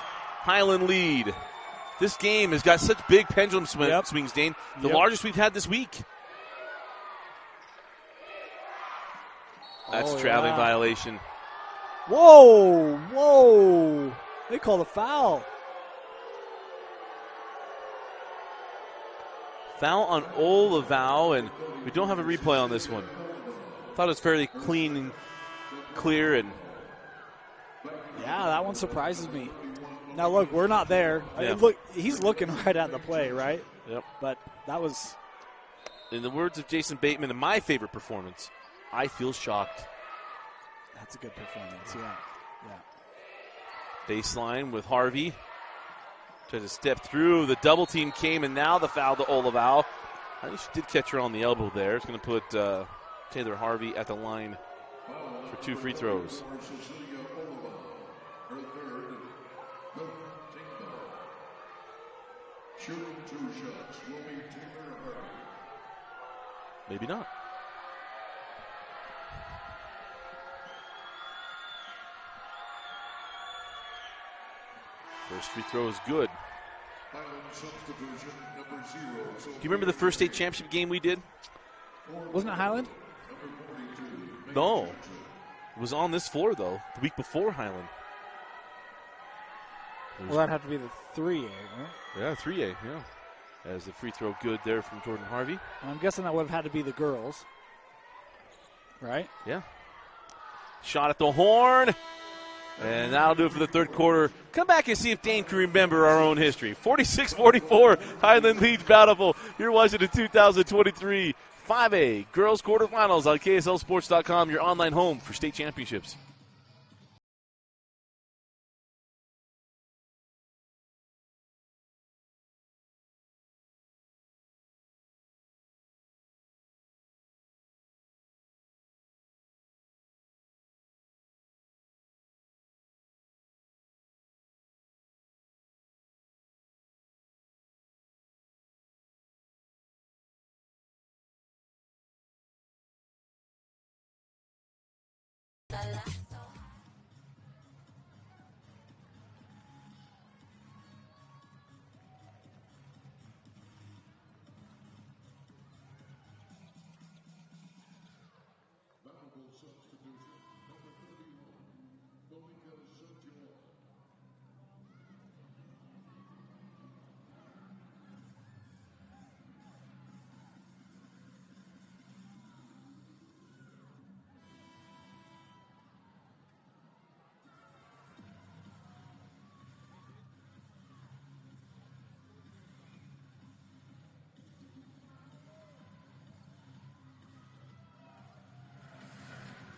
Highland lead. This game has got such big pendulum swings, Dane. The largest we've had this week. That's a traveling violation. Whoa. They called a foul. Foul on Olivau, and we don't have a replay on this one. Thought it was fairly clean and clear. And yeah, that one surprises me. Now, look, we're not there. Yeah. Look, he's looking right at the play, right? Yep. But that was... In the words of Jason Bateman, in my favorite performance, I feel shocked. That's a good performance, yeah. Baseline with Harvey. Tries to step through. The double team came, and now the foul to Olivau. I think she did catch her on the elbow there. It's going to put Taylor Harvey at the line for 2 free throws. Maybe not. First free throw is good. Do you remember the first state championship game we did? Wasn't it Highland? No. It was on this floor, though, the week before Highland. Well, that'd have to be the 3A, right? Yeah, 3A, yeah. As the free throw good there from Jordan Harvey. And I'm guessing that would have had to be the girls. Right? Yeah. Shot at the horn. And that'll do it for the third quarter. Come back and see if Dane can remember our own history. 46-44, Highland leads Bountiful. You're watching the 2023 5A Girls Quarterfinals on KSLSports.com, your online home for state championships.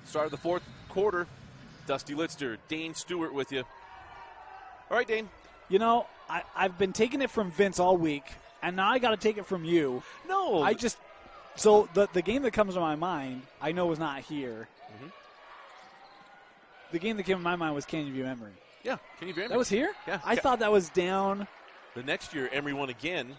Start of the fourth quarter. Dusty Litster, Dane Stewart with you. All right, Dane. You know, I've been taking it from Vince all week, and now I got to take it from you. No. So the game that comes to my mind, I know was not here. Mm-hmm. The game that came to my mind was Canyon View Emory. Yeah, Canyon View Emory. That was here? Yeah. I thought that was down. The next year, Emory won again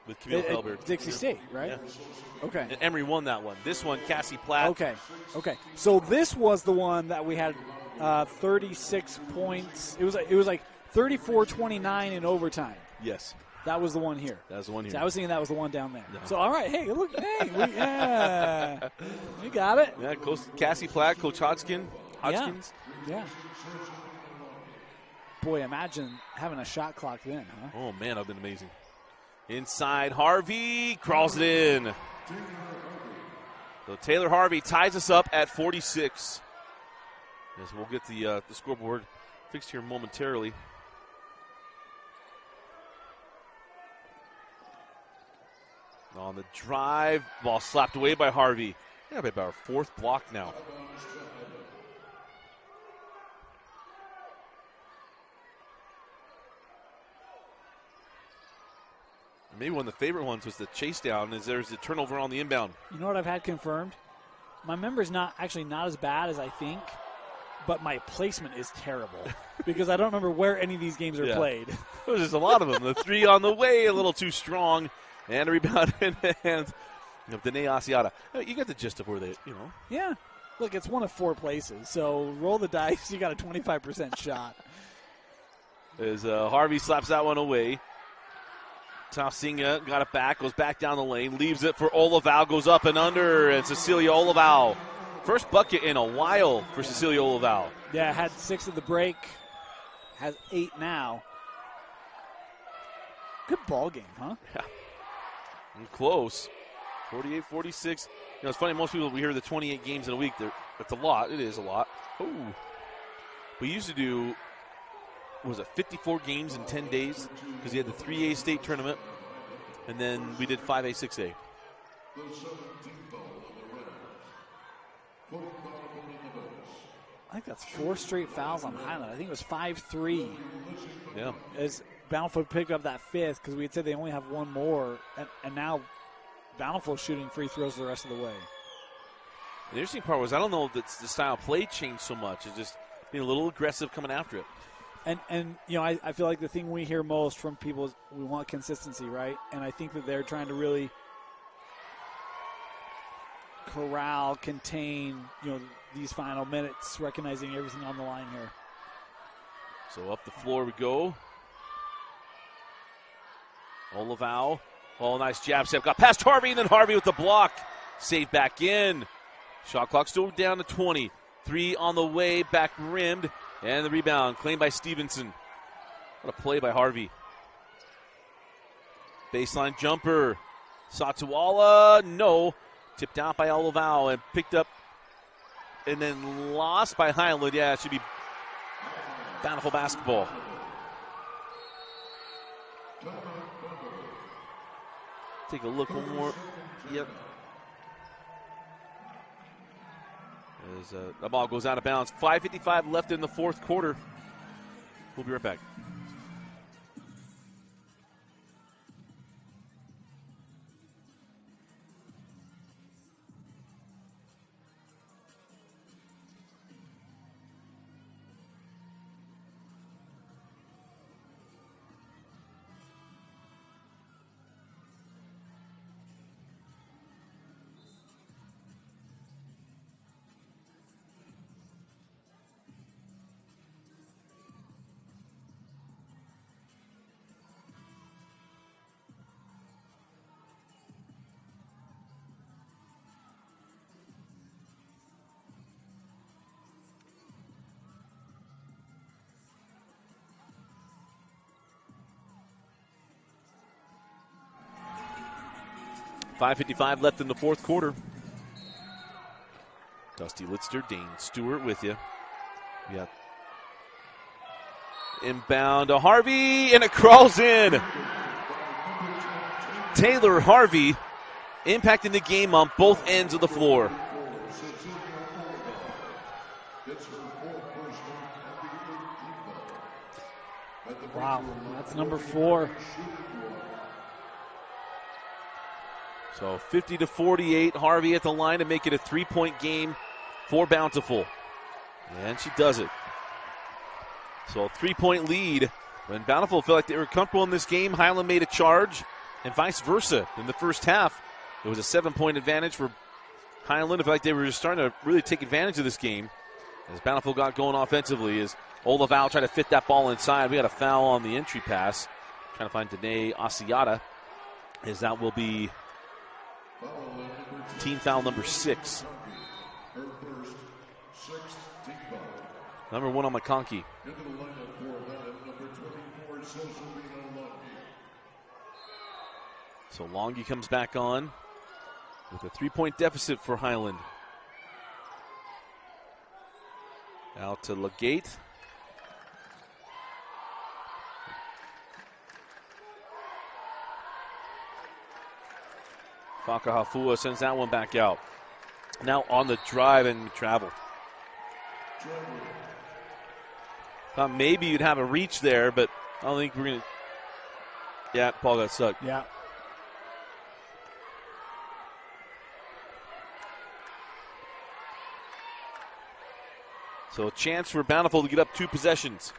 with Camille Felber. Dixie State, right? Yeah. Okay. And Emory won that one. This one, Cassie Platt. Okay. So this was the one that we had 36 points. It was like 34-29 in overtime. Yes. That was the one here. That was the one here. So I was thinking that was the one down there. No. So, all right. Hey, look. Hey. Yeah. You got it. Yeah, Cassie Platt, Coach Hodgkins. Yeah. Boy, imagine having a shot clock then, huh? Oh, man, that would have been amazing. Inside, Harvey crawls it in. So Taylor Harvey ties us up at 46. Yes, we'll get the scoreboard fixed here momentarily. On the drive, ball slapped away by Harvey. Yeah, about our fourth block now. Maybe one of the favorite ones was the chase down, as there's the turnover on the inbound. You know what I've had confirmed? My memory's not as bad as I think, but my placement is terrible because I don't remember where any of these games are played. There's just a lot of them. The three on the way, a little too strong, and a rebound in the hands of Danae Asiata. You got the gist of where they, Yeah. Look, it's one of four places, so roll the dice. You got a 25% shot. As Harvey slaps that one away. Tausinga got it back, goes back down the lane, leaves it for Olivau, goes up and under, and Cecilia Olivau First bucket in a while for Cecilia Olaval. Yeah, had 6 at the break. Has 8 now. Good ball game, huh? Yeah. And close. 48-46. It's funny, most people, we hear the 28 games in a week. That's a lot. It is a lot. Ooh. We used to do, 54 games in 10 days? Because we had the 3A state tournament, and then we did 5A, 6A. I think that's 4 straight fouls on Highland. I think it was 5-3. Yeah. As Bountiful picked up that 5th, because we had said they only have 1 more, and now Bountiful shooting free throws the rest of the way. The interesting part was I don't know if the style of play changed so much. It's just being a little aggressive coming after it. And I feel like the thing we hear most from people is we want consistency, right? And I think that they're trying to really corral, contain, these final minutes, recognizing everything on the line here. So up the floor we go. Olaval. Oh, nice jab step. Got past Harvey, and then Harvey with the block. Saved back in. Shot clock still down to 20. 3 on the way, back rimmed. And the rebound claimed by Stevenson. What a play by Harvey. Baseline jumper. Satuala, no. Tipped out by Olaval and picked up and then lost by Highland. Yeah, it should be Bountiful basketball. Take a look one more. Yep. As the ball goes out of bounds. 5:55 left in the fourth quarter. We'll be right back. .55 left in the fourth quarter. Dusty Litster, Dane Stewart with you. Yeah. Inbound to Harvey, and it crawls in. Taylor Harvey impacting the game on both ends of the floor. Wow, that's number 4. So 50-48, Harvey at the line to make it a 3-point game for Bountiful. And she does it. So a 3-point lead. When Bountiful felt like they were comfortable in this game, Highland made a charge, and vice versa. In the first half, it was a 7-point advantage for Highland. It felt like they were just starting to really take advantage of this game. As Bountiful got going offensively, as Olaval tried to fit that ball inside. We got a foul on the entry pass. Trying to find Danae Asiata, as that will be team foul number 6. Number 1 on McConkey. So Longy comes back on with a 3-point deficit for Highland. Out to Legate. Fakahafua sends that one back out. Now on the drive and travel. Thought maybe you'd have a reach there, but I don't think we're going to. Yeah, Paul got sucked. Yeah. So a chance for Bountiful to get up 2 possessions.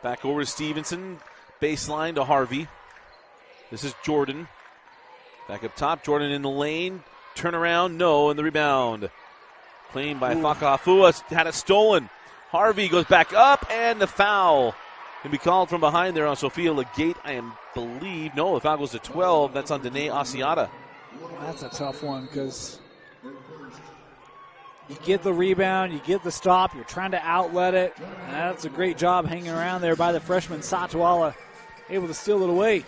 Back over to Stevenson. Baseline to Harvey. This is Jordan. Back up top. Jordan in the lane. Turnaround. No. And the rebound. Claimed by Fakahafua. Had it stolen. Harvey goes back up. And the foul can be called from behind there on Sophia Legate. I believe. No, the foul goes to 12. That's on Danae Asiata. That's a tough one because you get the rebound, you get the stop, you're trying to outlet it. And that's a great job hanging around there by the freshman Satwala, able to steal it away.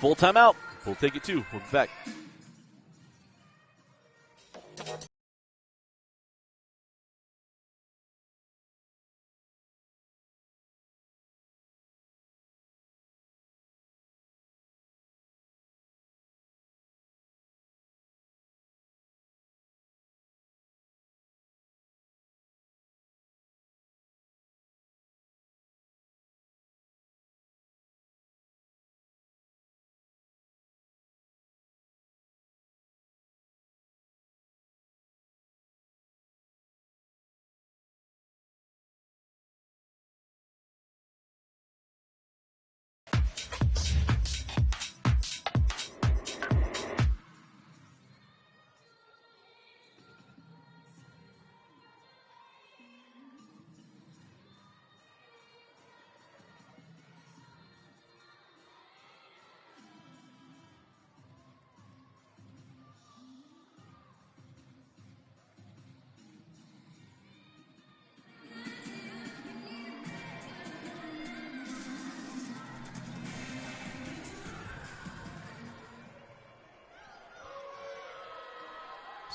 Full timeout. We'll take it too. We'll be back.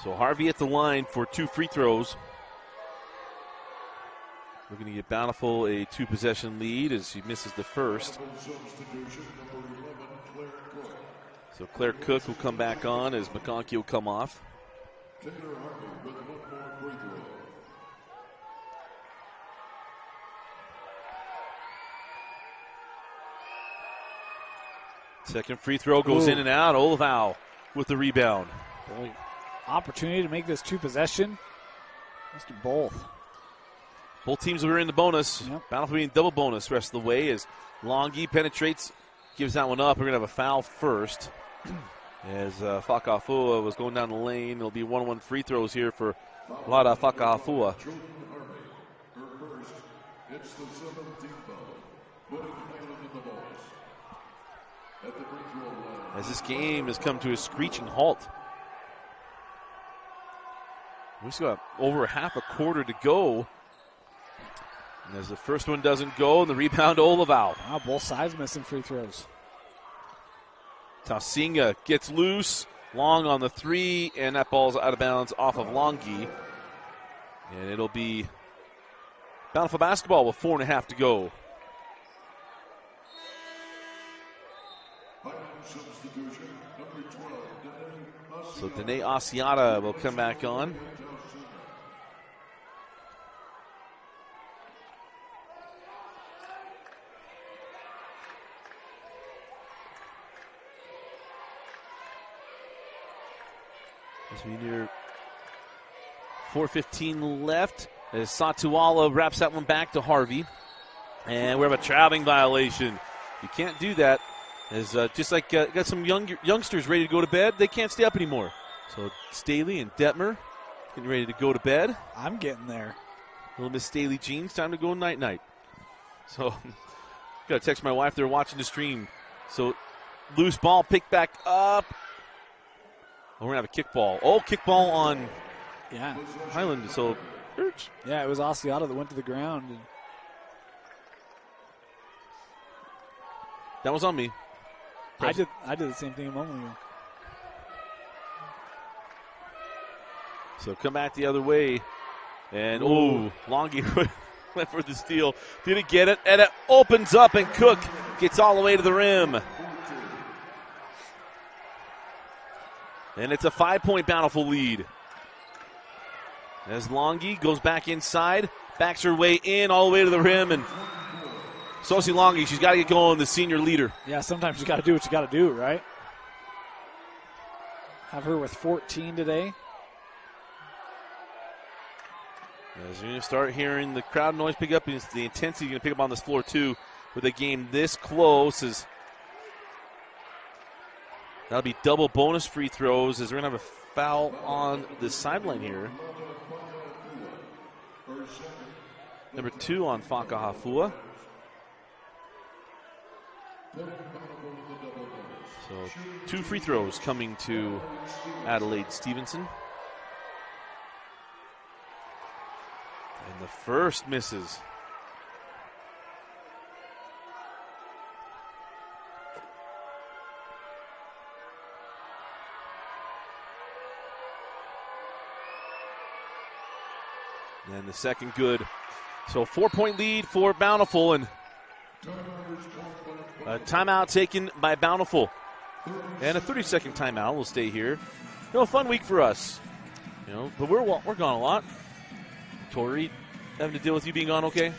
So Harvey at the line for 2 free throws. We're going to get Bountiful a 2-possession lead as he misses the first. So Claire Cook will come back on as McConkey will come off. Second free throw goes in and out. Olivau with the rebound. Boy, opportunity to make this 2-possession. Let's do both. Both teams are in the bonus. Yep. Bountiful being double bonus the rest of the way as Longy penetrates, gives that one up. We're going to have a foul first. As Fakahafua was going down the lane. It'll be 1-1 free throws here for Lada Fakahafua. As this game has come to a screeching halt. We still got over half a quarter to go. And as the first one doesn't go, and the rebound to Olivau. Wow, both sides missing free throws. Tausinga gets loose, long on the 3, and that ball's out of bounds off of Longy. And it'll be Bountiful basketball with 4.5 to go. So Danae Asiata will come back on. As we near 4:15 left, as Satuala wraps that one back to Harvey. And we have a traveling violation. You can't do that. As just like got some youngsters ready to go to bed, they can't stay up anymore. So Staley and Detmer getting ready to go to bed. I'm getting there. Little Miss Staley jeans, time to go night-night. So got to text my wife, they're watching the stream. So loose ball picked back up. Oh, we're going to have a kickball. Oh, kickball on Highland. So, yeah, it was Asiata that went to the ground. And that was on me. I did the same thing a moment ago. So come back the other way. And, Longy went for the steal. Didn't get it. And it opens up, and Cook gets all the way to the rim. And it's a 5-point Bountiful lead. As Longy goes back inside, backs her way in all the way to the rim, and Sosi Longy, she's got to get going, the senior leader. Yeah, sometimes you got to do what you got to do, right? Have her with 14 today. As you're going to start hearing the crowd noise pick up, it's the intensity going to pick up on this floor too, with a game this close. As that'll be double bonus free throws, as we're going to have a foul on the sideline here. Number 2 on Fakahafua. So 2 free throws coming to Adelaide Stevenson. And the first misses. And the second good. So 4-point lead for Bountiful, and a timeout taken by Bountiful. And a 30-second timeout will stay here. A fun week for us. But we're gone a lot. Tori, having to deal with you being gone okay?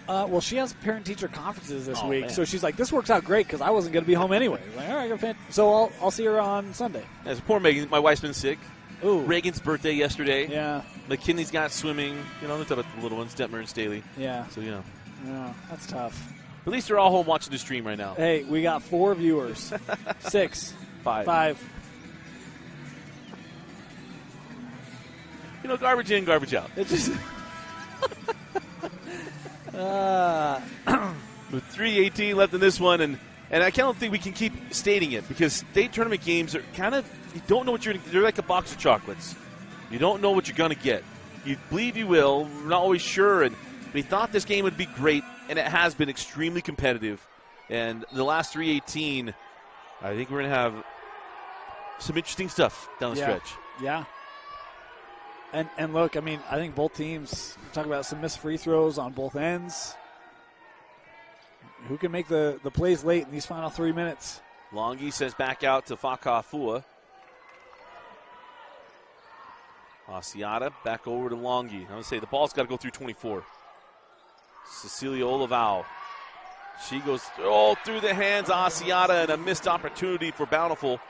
Well, she has parent-teacher conferences this week, man. so she's like, this works out great because I wasn't going to be home anyway. Like, all right, so I'll see her on Sunday. As poor Megan, my wife's been sick. Ooh. Reagan's birthday yesterday. Yeah. McKinley's got swimming. Let's talk about the little ones, Detmer and Staley. Yeah. So, Yeah, that's tough. At least they're all home watching the stream right now. Hey, we got 4 viewers. 6. 5. Garbage in, garbage out. It just... With 3:18 left in this one, and I don't think we can keep stating it because state tournament games are kind of, you don't know what they're like a box of chocolates. You don't know what you're going to get. You believe you will, we're not always sure, and we thought this game would be great, and it has been extremely competitive. And the last 3:18, I think we're going to have some interesting stuff down the stretch. Yeah. And look, I think both teams talk about some missed free throws on both ends. Who can make the plays late in these final 3 minutes? Longi says back out to Fakafua. Asiata back over to Longi. I'm going to say the ball's got to go through 24. Cecilia Olivao. She goes through the hands of Asiata, and a missed opportunity for Bountiful.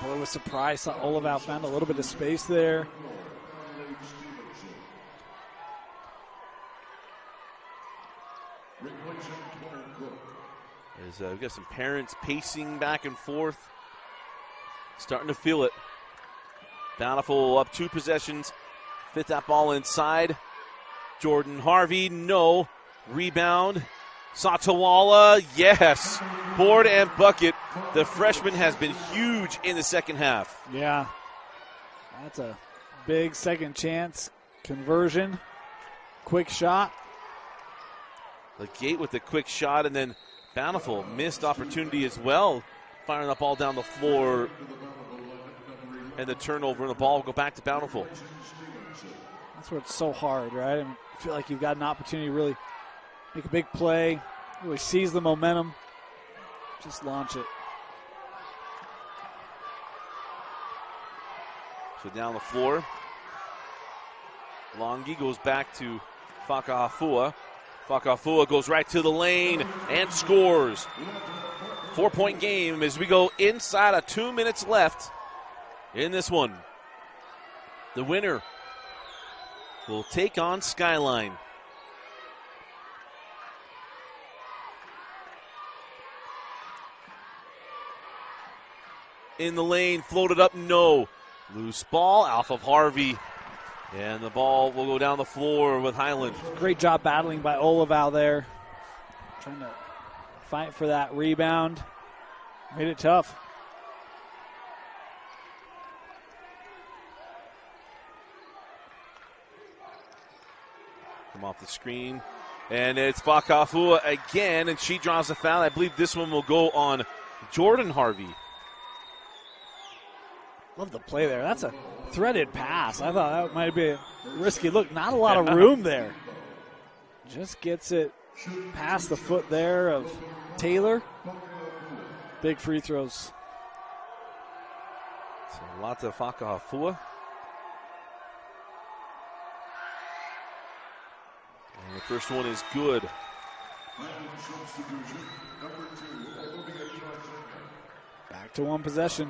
Boy, was surprised. Saw Olivao found a little bit of space there. We've got some parents pacing back and forth. Starting to feel it. Bountiful up 2 possessions. Fit that ball inside. Jordan Harvey, no. Rebound. Satawala, yes. Board and bucket. The freshman has been huge in the second half. Yeah. That's a big second chance conversion. Quick shot. The gate with the quick shot, and then Bountiful missed opportunity as well. Firing the ball down the floor. And the turnover, and the ball will go back to Bountiful. That's where it's so hard, right? I feel like you've got an opportunity to really make a big play, really seize the momentum, just launch it. So down the floor. Longi goes back to Fakahafua. Fakahafua goes right to the lane and scores. 4-point game as we go inside of 2 minutes left in this one. The winner will take on Skyline. In the lane, floated up, no. Loose ball off of Harvey. And the ball will go down the floor with Highland. Great job battling by Olivao there. Trying to fight for that rebound. Made it tough. Come off the screen. And it's Fakafua again, and she draws a foul. I believe this one will go on Jordan Harvey. Love the play there. That's a threaded pass. I thought that might be a risky look. Not a lot of room there. Just gets it past the foot there of Taylor. Big free throws. So Lata Fakahafua. And the first one is good. Back to one possession.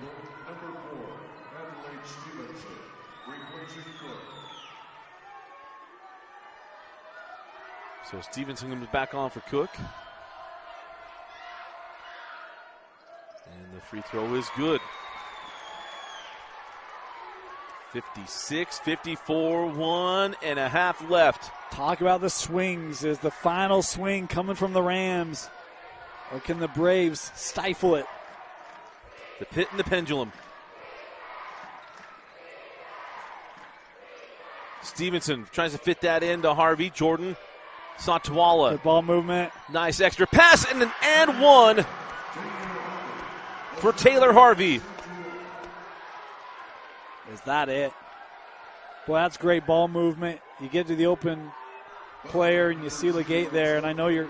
So Stevenson comes back on for Cook. And the free throw is good. 56-54, 1.5 left. Talk about the swings. Is the final swing coming from the Rams? Or can the Braves stifle it? The pit and the pendulum. Stevenson tries to fit that into Harvey. Jordan. Satwala. Good ball movement. Nice extra pass and one for Taylor Harvey. Is that it? Boy, that's great ball movement. You get to the open player and you see Legate there, and I know you're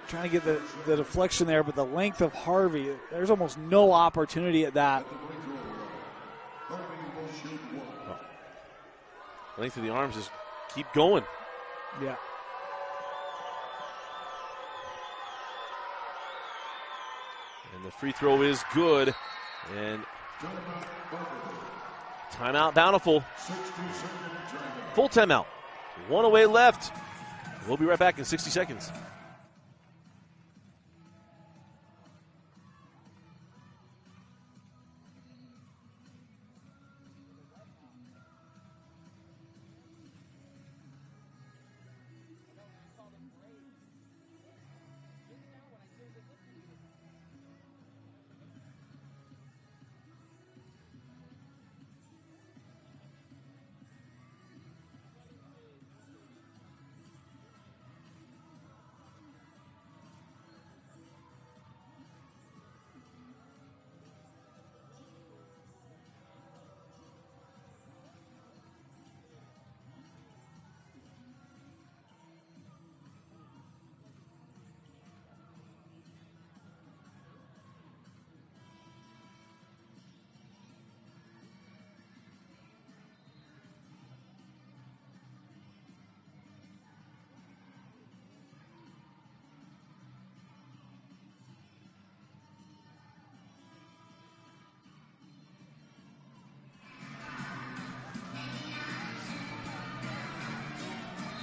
trying to get the deflection there, but the length of Harvey, there's almost no opportunity at that. Length of the arms just keep going. Yeah. And the free throw is good. And timeout Bountiful. Full timeout. 1 away left. We'll be right back in 60 seconds.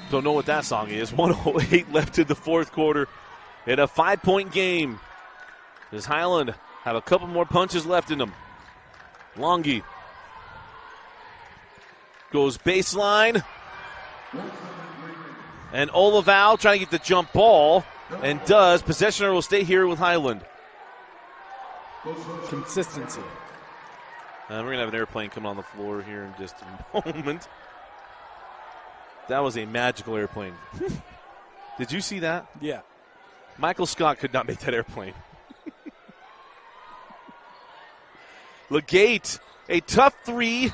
Don't know what that song is. 1:08 left in the fourth quarter in a 5-point game. Does Highland have a couple more punches left in them? Longy goes baseline. And Olivau trying to get the jump ball, and does. Possessioner will stay here with Highland. Consistency. We're going to have an airplane come on the floor here in just a moment. That was a magical airplane. Did you see that? Yeah. Michael Scott could not make that airplane. Legate, a tough three,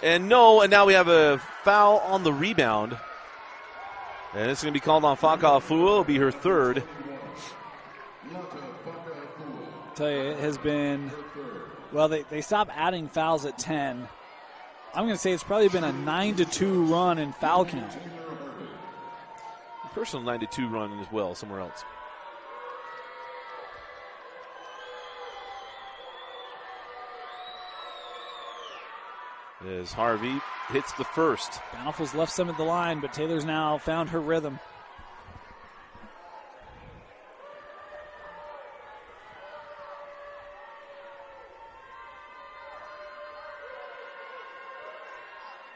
and no, and now we have a foul on the rebound. And it's going to be called on Faka'afua. It'll be her third. I tell you, it has been, well, they stopped adding fouls at 10. I'm going to say it's probably been a 9-2 run in foul count. Personal 9-2 run as well somewhere else. As Harvey hits the first. Bountiful's left some at the line, but Taylor's now found her rhythm.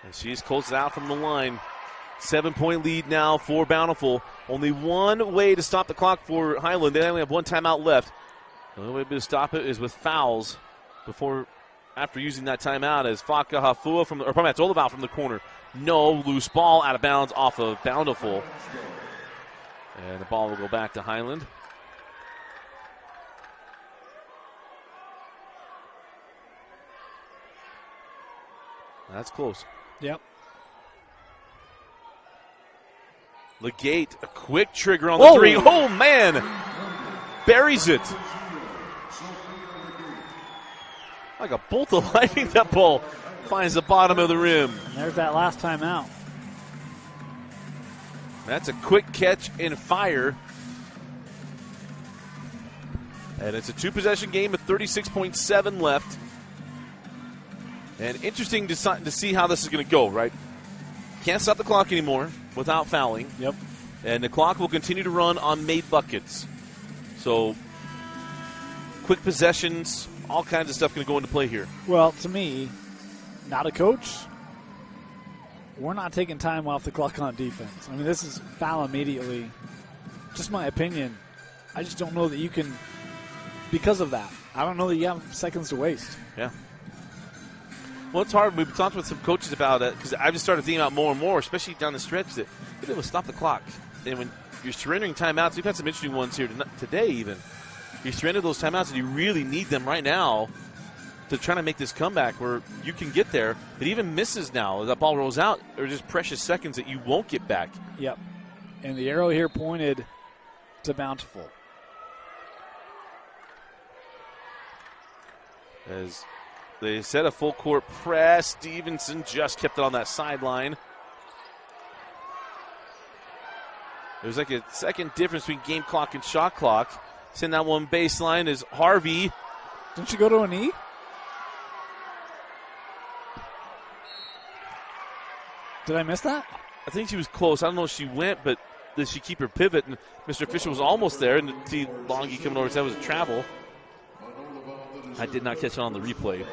And she's closed out from the line. 7-point lead now for Bountiful. Only one way to stop the clock for Highland. They only have one timeout left. The only way to stop it is with fouls after using that timeout, as Faka'afua it's Olivau from the corner. No, loose ball out of bounds off of Bountiful. And the ball will go back to Highland. That's close. Yep. Legate, a quick trigger on the three. Oh, man! Buries it. Like a bolt of lightning, that ball finds the bottom of the rim. And there's that last time out. That's a quick catch and fire. And it's a two-possession game with 36.7 left. And interesting to see how this is going to go, right? Can't stop the clock anymore without fouling. Yep. And the clock will continue to run on made buckets. So, quick possessions, all kinds of stuff going to go into play here. Well, to me, not a coach, we're not taking time off the clock on defense. I mean, this is foul immediately. Just my opinion. I just don't know that you can because of that. I don't know that you have seconds to waste. Yeah. Well, it's hard. We've talked with some coaches about it because I've just started thinking about more and more, especially down the stretch, that you're able to stop the clock. And when you're surrendering timeouts, we've had some interesting ones here today even. You surrender those timeouts and you really need them right now to try to make this comeback where you can get there. But even misses now, as that ball rolls out, are just precious seconds that you won't get back. Yep. And the arrow here pointed to Bountiful. As they set a full court press, Stevenson just kept it on that sideline. There's like a second difference between game clock and shot clock. Send that one baseline is Harvey. Didn't she go to a knee? Did I miss that? I think she was close. I don't know if she went, but did she keep her pivot? And Mr. Fisher was almost there. And see Longy coming over, said it was a travel. I did not catch it on the replay.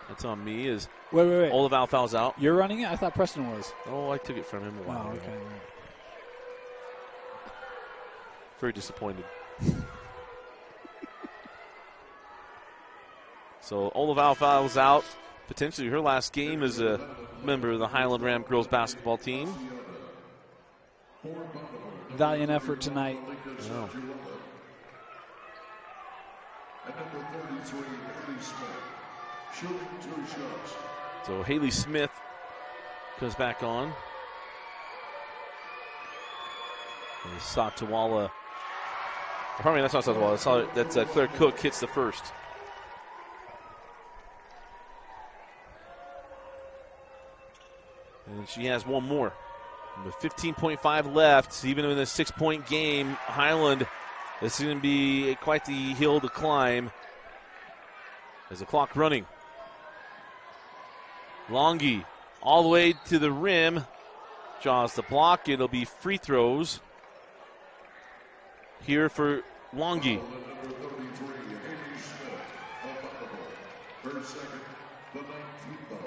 That's on me. Wait. Olival fouls out. You're running it? I thought Preston was. Oh, I took it from him a while ago. Okay. Very disappointed. So Olival fouls out. Potentially her last game as a member of the Highland Ram girls basketball team. Valiant effort tonight. Oh. So Haley Smith goes back on. And Satawala. Pardon me, that's not Satawala. That's Claire Cook hits the first. And she has one more. With 15.5 left, even in a 6-point game, Highland, it's going to be quite the hill to climb. There's the clock running. Longy all the way to the rim. Draws the block. It'll be free throws here for Longy. Her second, the 19th ball.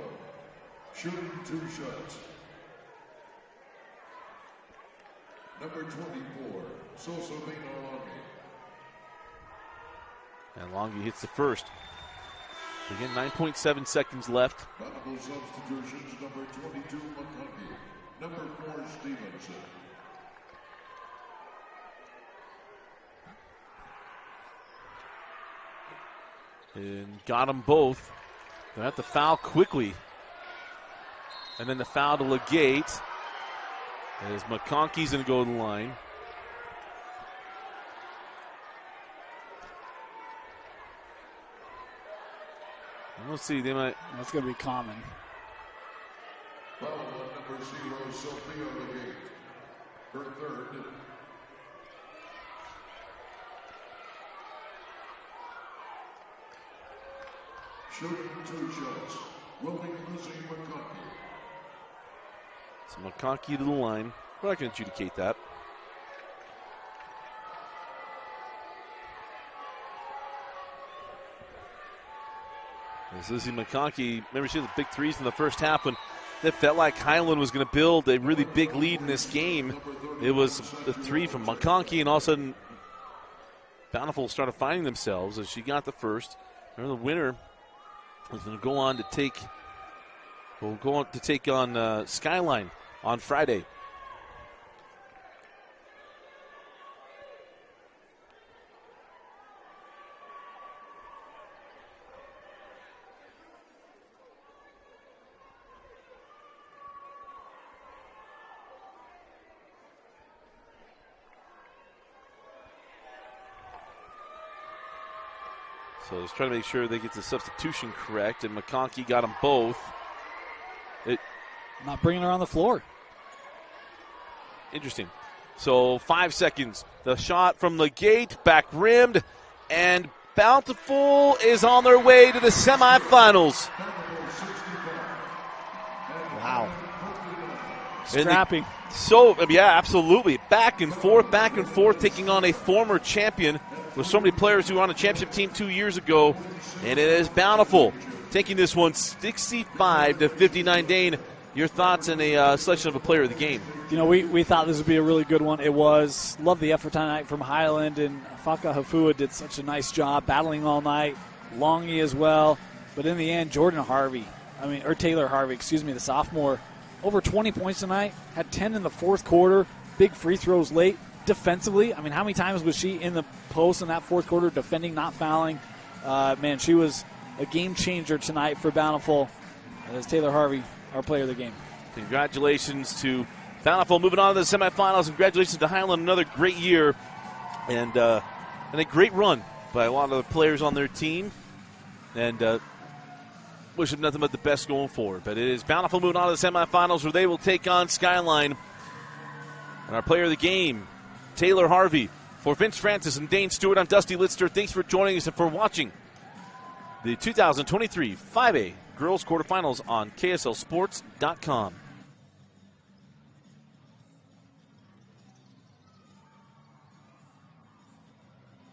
Shooting 2 shots. Number 24, Sosa Longy. And Longy hits the first. Again, 9.7 seconds left. Bountiful substitutions, number 22, McConkey. Number 4, Stevenson. And got them both. They have to foul quickly. And then the foul to Legate. As McConkey's going to go to the line. And we'll see. They might. That's going to be common. Foul on number 0, Sophia Legate. Her third. Shooting 2 shots. Rolling Lizzie McConkey. So McConkey to the line. We're not going to adjudicate that. As Lizzie McConkey, remember she had the big threes in the first half when it felt like Highland was going to build a really big lead in this game. It was the three from McConkey, and all of a sudden Bountiful started finding themselves as she got the first. Remember the winner is going to go on to take on Skyline on Friday. So let's try to make sure they get the substitution correct, and McConkey got them both. Not bringing her on the floor. Interesting. So 5 seconds. The shot from the gate, back rimmed, and Bountiful is on their way to the semifinals. Wow. Scrappy. Yeah, absolutely. Back and forth, taking on a former champion with so many players who were on a championship team 2 years ago. And it is Bountiful taking this one 65-59. Dane, Your thoughts and a selection of a player of the game? You know, we thought this would be a really good one. It was. Love the effort tonight from Highland, and Faka Hafua did such a nice job battling all night. Longy as well. But in the end, Taylor Harvey, the sophomore, over 20 points tonight, had 10 in the fourth quarter, big free throws late. Defensively, I mean, how many times was she in the post in that fourth quarter defending, not fouling? Man, she was a game changer tonight for Bountiful. As Taylor Harvey, our player of the game. Congratulations to Bountiful moving on to the semifinals. Congratulations to Highland, another great year and a great run by a lot of the players on their team. And wish them nothing but the best going forward. But it is Bountiful moving on to the semifinals where they will take on Skyline. And our player of the game, Taylor Harvey. For Vince Francis and Dane Stewart, I'm Dusty Litster. Thanks for joining us and for watching the 2023 5A Girls Quarterfinals on KSLSports.com.